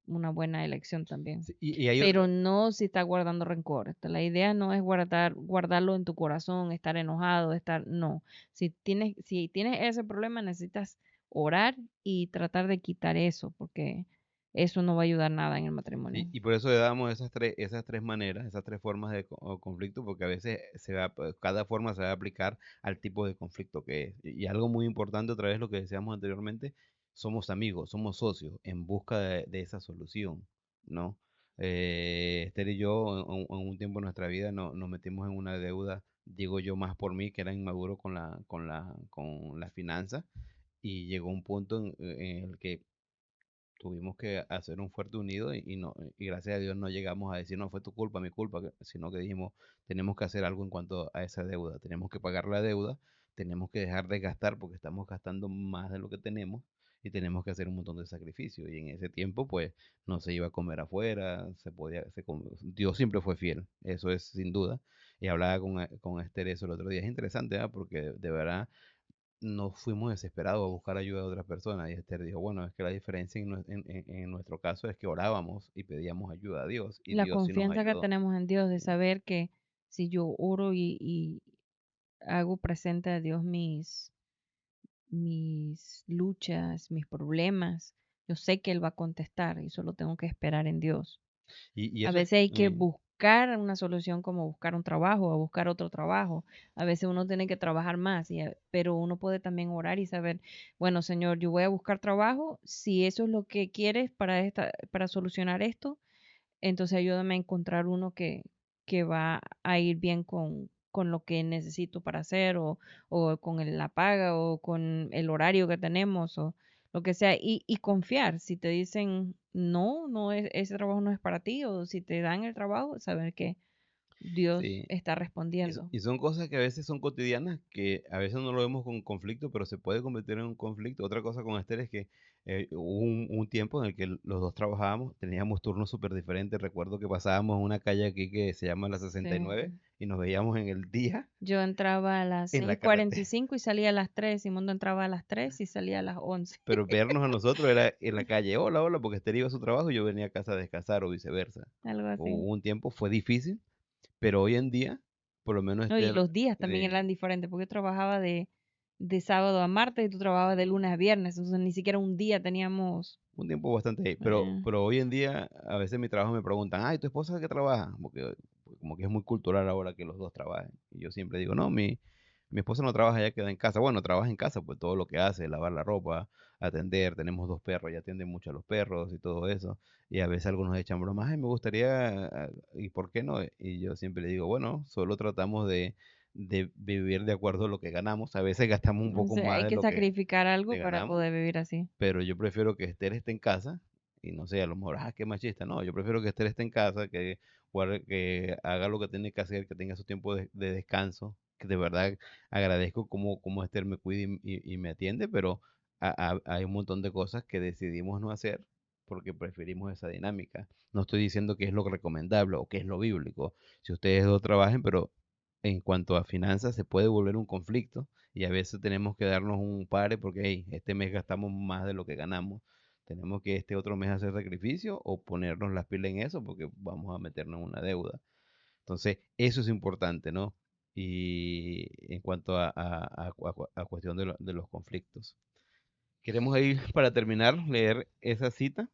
una buena elección también. Sí, y hay otra, Pero no si está guardando rencor. La idea no es guardarlo en tu corazón, estar enojado, no. Si tienes ese problema, necesitas orar y tratar de quitar eso, porque eso no va a ayudar nada en el matrimonio. y por eso le damos esas tres maneras, esas tres formas de conflicto, porque a veces cada forma se va a aplicar al tipo de conflicto que es. Y algo muy importante, otra vez lo que decíamos anteriormente, somos amigos, somos socios en busca de esa solución, ¿no? Esther y yo en un tiempo de nuestra vida nos metimos en una deuda, digo yo más por mí, que era inmaduro con la finanza, y llegó un punto en el que tuvimos que hacer un fuerte unido y gracias a Dios no llegamos a decir, no fue tu culpa, mi culpa, sino que dijimos, tenemos que hacer algo en cuanto a esa deuda, tenemos que pagar la deuda, tenemos que dejar de gastar porque estamos gastando más de lo que tenemos y tenemos que hacer un montón de sacrificios. Y en ese tiempo, pues, no se iba a comer afuera, Dios siempre fue fiel, eso es sin duda. Y hablaba con Esther eso el otro día, es interesante, ¿verdad? Porque de verdad nos fuimos desesperados a buscar ayuda de otras personas. Y Esther dijo, bueno, es que la diferencia en nuestro caso es que orábamos y pedíamos ayuda a Dios y La Dios sí nos confianza que ayudó. tenemos en Dios de Sí. saber que si yo oro y hago presente a Dios mis luchas, mis problemas, yo sé que Él va a contestar y solo tengo que esperar en Dios. Y A eso es, veces hay que buscar una solución como buscar un trabajo o buscar otro trabajo. A veces uno tiene que trabajar más, pero uno puede también orar y saber, bueno, Señor, yo voy a buscar trabajo. Si eso es lo que quieres para solucionar esto, entonces ayúdame a encontrar uno que va a ir bien con lo que necesito para hacer o con la paga o con el horario que tenemos o lo que sea. Y confiar, si te dicen no, ese trabajo no es para ti o si te dan el trabajo, saber que Dios sí. está respondiendo. Y son cosas que a veces son cotidianas, que a veces no lo vemos con conflicto, pero se puede convertir en un conflicto. Otra cosa con Esther es que hubo un tiempo en el que los dos trabajábamos, teníamos turnos súper diferentes. Recuerdo que pasábamos en una calle aquí que se llama la 69 Sí. y nos veíamos en el día Yo entraba a las en la seis cuarenta y carretera. cinco y salía a las 3. Y Mundo entraba a las 3 y salía a las 11. Pero vernos a nosotros era en la calle, hola, hola, porque Esther iba a su trabajo y yo venía a casa a descansar o viceversa. Algo así. Hubo un tiempo, fue difícil, pero hoy en día, por lo menos No, y Esther, los días también eh, eran diferentes, porque yo trabajaba de sábado a martes y tú trabajabas de lunes a viernes, entonces ni siquiera un día teníamos... un tiempo bastante ahí, eh, pero hoy en día a veces en mi trabajo me preguntan, ay, ¿tu esposa de qué trabaja? Porque como que es muy cultural ahora que los dos trabajen. Y yo siempre digo, no, mi esposa no trabaja, ella queda en casa. Bueno, trabaja en casa, pues todo lo que hace, lavar la ropa, atender, tenemos dos perros, ella atiende mucho a los perros y todo eso. Y a veces algunos echan bromas, ay, me gustaría, ¿y por qué no? Y yo siempre le digo, bueno, solo tratamos de vivir de acuerdo a lo que ganamos. A veces gastamos un o poco sea, más hay de que lo que sacrificar algo para ganamos, poder vivir así. pero yo prefiero que Esther esté en casa y no sé, a lo mejor, qué machista, no, yo prefiero que Esther esté en casa, que haga lo que tiene que hacer, que tenga su tiempo de descanso, que de verdad agradezco como Esther me cuida y me atiende, pero hay un montón de cosas que decidimos no hacer porque preferimos esa dinámica. No estoy diciendo que es lo recomendable o que es lo bíblico. Si ustedes dos trabajen, pero en cuanto a finanzas se puede volver un conflicto y a veces tenemos que darnos un pare porque hey, este mes gastamos más de lo que ganamos. Tenemos que este otro mes hacer sacrificio o ponernos las pilas en eso porque vamos a meternos en una deuda. Entonces, eso es importante, ¿no? Y en cuanto a cuestión de los conflictos. Queremos ir, para terminar, leer esa cita,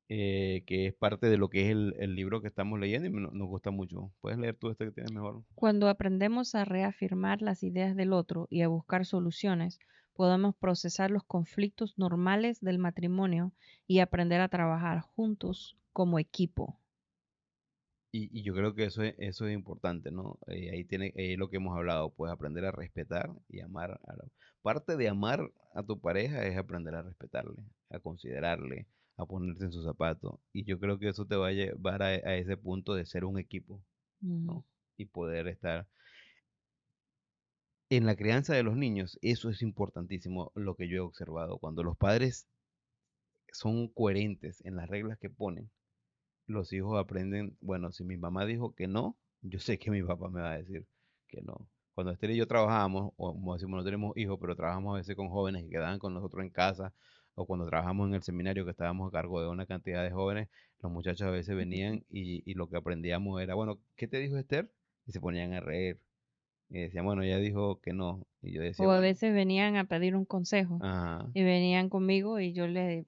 que es parte de lo que es el libro que estamos leyendo y nos gusta mucho. ¿Puedes leer tú este que tienes mejor? Cuando aprendemos a reafirmar las ideas del otro y a buscar soluciones, podemos procesar los conflictos normales del matrimonio y aprender a trabajar juntos como equipo. Y yo creo que eso es importante, ¿no? Ahí tiene lo que hemos hablado, pues aprender a respetar y amar. Parte de amar a tu pareja es aprender a respetarle, a considerarle, a ponerse en sus zapatos. Y yo creo que eso te va a llevar a ese punto de ser un equipo, Mm, ¿no? Y poder estar en la crianza de los niños. Eso es importantísimo, lo que yo he observado. Cuando los padres son coherentes en las reglas que ponen, los hijos aprenden, bueno, si mi mamá dijo que no, yo sé que mi papá me va a decir que no. Cuando Esther y yo trabajábamos, o como decimos, no tenemos hijos, pero trabajamos a veces con jóvenes que quedaban con nosotros en casa, o cuando trabajamos en el seminario que estábamos a cargo de una cantidad de jóvenes, los muchachos a veces venían y lo que aprendíamos era, bueno, ¿qué te dijo Esther? Y se ponían a reír. Y decían, bueno, ella dijo que no. Y yo decía, O a bueno, veces venían a pedir un consejo ajá, y venían conmigo y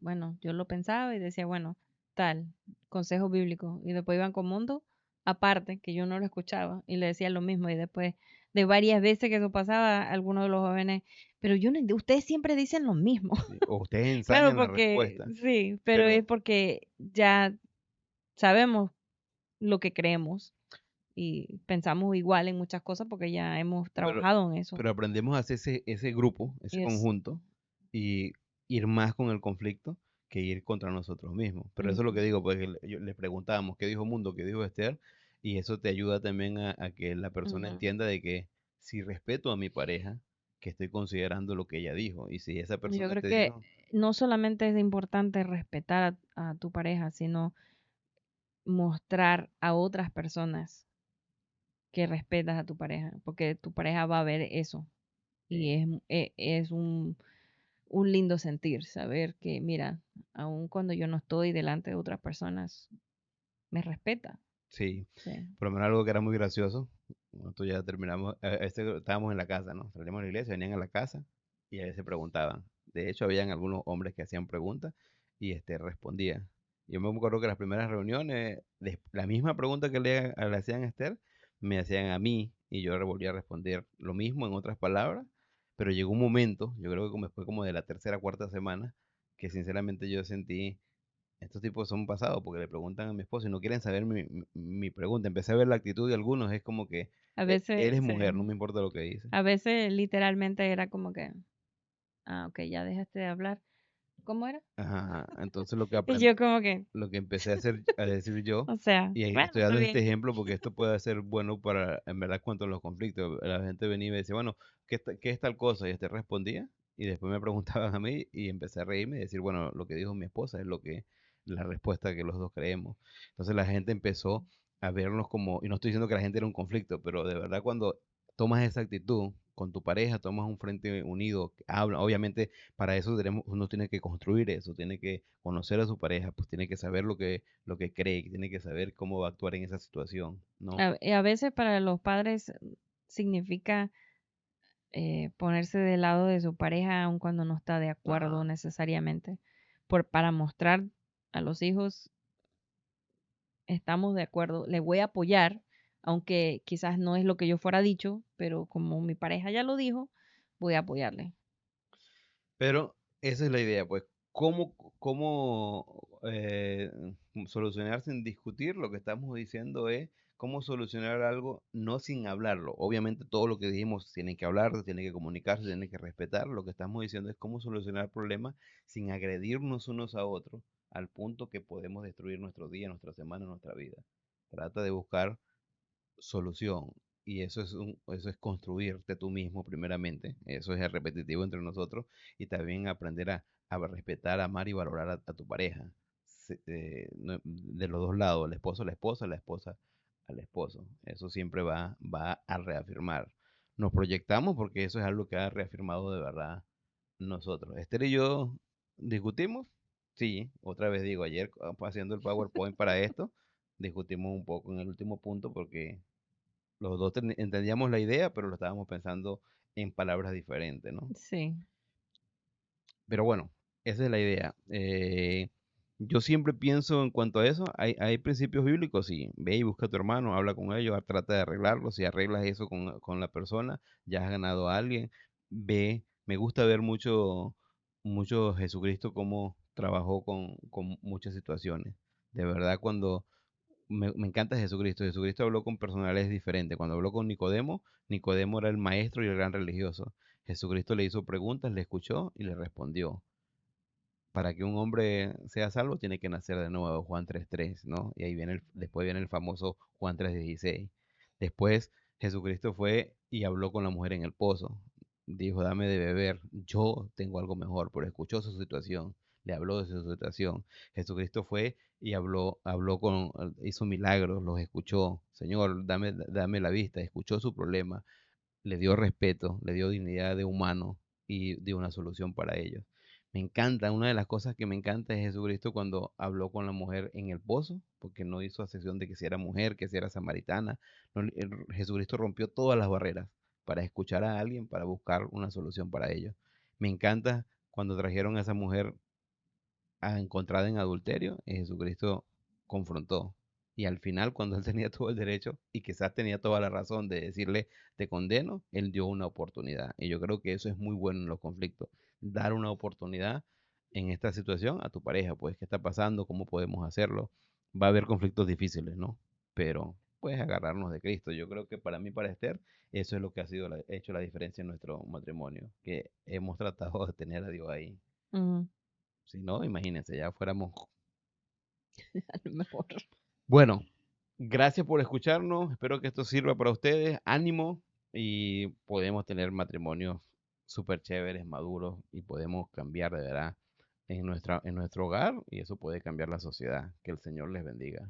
bueno, yo lo pensaba y decía, bueno, tal, consejo bíblico. Y después iban con Mundo, aparte, que yo no lo escuchaba y le decía lo mismo. Y después de varias veces que eso pasaba, algunos de los jóvenes, pero ustedes siempre dicen lo mismo. sí, o ustedes Claro, ensañan la porque respuesta, sí, pero es pero porque ya sabemos lo que creemos y pensamos igual en muchas cosas porque ya hemos Pero, trabajado en eso. pero aprendemos a hacer ese grupo, ese Es, conjunto, y ir más con el conflicto que ir contra nosotros mismos. Pero eso es lo que ujú, digo, porque le preguntábamos qué dijo Mundo, qué dijo Esther, y eso te ayuda también a que la persona ujú. entienda de que si respeto a mi pareja, que estoy considerando lo que ella dijo, y si esa Yo persona creo te que dijo, no solamente es importante respetar a tu pareja, sino mostrar a otras personas que respetas a tu pareja, porque tu pareja va a ver eso y sí, es un lindo sentir, saber que, mira, aun cuando yo no estoy delante de otras personas, me respeta. sí, Sí. por lo menos algo que era muy gracioso, nosotros ya terminamos, estábamos en la casa, ¿no? Salimos de la iglesia, venían a la casa y a veces preguntaban. De hecho, habían algunos hombres que hacían preguntas y este respondía. Yo me acuerdo que las primeras reuniones, la misma pregunta que le hacían a Esther, me hacían a mí y yo le volvía a responder lo mismo en otras palabras, pero llegó un momento, yo creo que fue como de la tercera, cuarta semana, que sinceramente yo sentí, estos tipos son pasados porque le preguntan a mi esposo y no quieren saber mi pregunta. Empecé a ver la actitud de algunos, es como que A Él veces, es sí, mujer, no me importa lo que dice. a veces literalmente era como que, ah, ok, ya dejaste de hablar. ¿Cómo era? Ajá, entonces Y yo como que, lo que empecé a decir yo, o sea, y ahí bueno, estoy está dando este bien. ejemplo porque esto puede ser bueno para, en verdad, cuanto a los conflictos. La gente venía y me decía, bueno, ¿qué es tal cosa? Y este respondía, y después me preguntaban a mí, y empecé a reírme y decir, bueno, lo que dijo mi esposa es la respuesta que los dos creemos. Entonces la gente empezó a vernos como, y no estoy diciendo que la gente era un conflicto, pero de verdad cuando tomas esa actitud con tu pareja, tomas un frente unido, habla, obviamente para eso uno tiene que construir eso, tiene que conocer a su pareja, pues tiene que saber lo que cree, tiene que saber cómo va a actuar en esa situación, ¿no? A veces para los padres significa ponerse del lado de su pareja aun cuando no está de acuerdo Ah, necesariamente, para mostrar a los hijos, estamos de acuerdo, le voy a apoyar, aunque quizás no es lo que yo fuera dicho, pero como mi pareja ya lo dijo, voy a apoyarle. pero esa es la idea, pues, cómo solucionar sin discutir, lo que estamos diciendo es cómo solucionar algo no sin hablarlo. Obviamente todo lo que dijimos tiene que hablar, tiene que comunicarse, tiene que respetar. Lo que estamos diciendo es cómo solucionar problemas sin agredirnos unos a otros al punto que podemos destruir nuestro día, nuestra semana, nuestra vida. Trata de buscar solución. Y eso es construirte tú mismo primeramente. Eso es el repetitivo entre nosotros. Y también aprender a respetar, amar y valorar a tu pareja. De los dos lados, el esposo a la esposa, la esposa al esposo. Eso siempre va a reafirmar. Nos proyectamos porque eso es algo que ha reafirmado de verdad nosotros. Esther y yo discutimos. Sí, otra vez digo, ayer haciendo el PowerPoint para esto, discutimos un poco en el último punto porque los dos entendíamos la idea, pero lo estábamos pensando en palabras diferentes, ¿no? Sí, Pero bueno, esa es la idea. Yo siempre pienso en cuanto a eso, hay principios bíblicos, sí, ve y busca a tu hermano, habla con ellos, trata de arreglarlo, si arreglas eso con la persona, ya has ganado a alguien, ve, me gusta ver mucho Jesucristo cómo trabajó con muchas situaciones. De verdad, cuando me encanta Jesucristo. Jesucristo habló con personalidades diferentes. Cuando habló con Nicodemo, Nicodemo era el maestro y el gran religioso. Jesucristo le hizo preguntas, le escuchó y le respondió. Para que un hombre sea salvo, tiene que nacer de nuevo, Juan 3:3, ¿no? Y ahí viene después viene el famoso Juan 3:16. Después Jesucristo fue y habló con la mujer en el pozo. Dijo, dame de beber, yo tengo algo mejor, pero escuchó su situación, le habló de su situación. Jesucristo fue y hizo milagros, los escuchó. Señor, dame la vista, escuchó su problema, le dio respeto, le dio dignidad de humano y dio una solución para ellos. Me encanta, una de las cosas que me encanta es Jesucristo cuando habló con la mujer en el pozo, porque no hizo excepción de que si era mujer, que si era samaritana. No, Jesucristo rompió todas las barreras para escuchar a alguien, para buscar una solución para ellos. Me encanta cuando trajeron a esa mujer encontrada en adulterio, y Jesucristo confrontó. Y al final, cuando él tenía todo el derecho y quizás tenía toda la razón de decirle, te condeno, él dio una oportunidad. Y yo creo que eso es muy bueno en los conflictos, dar una oportunidad en esta situación a tu pareja, pues, ¿qué está pasando? ¿Cómo podemos hacerlo? Va a haber conflictos difíciles, ¿no? Pero puedes agarrarnos de Cristo. Yo creo que para mí, para Esther, eso es lo que ha hecho la diferencia en nuestro matrimonio, que hemos tratado de tener a Dios ahí. ujú, Si no, imagínense, ya fuéramos. a lo mejor. Bueno, gracias por escucharnos. Espero que esto sirva para ustedes. Ánimo y podemos tener matrimonios súper chéveres, maduros y podemos cambiar de verdad en nuestro hogar y eso puede cambiar la sociedad. Que el Señor les bendiga.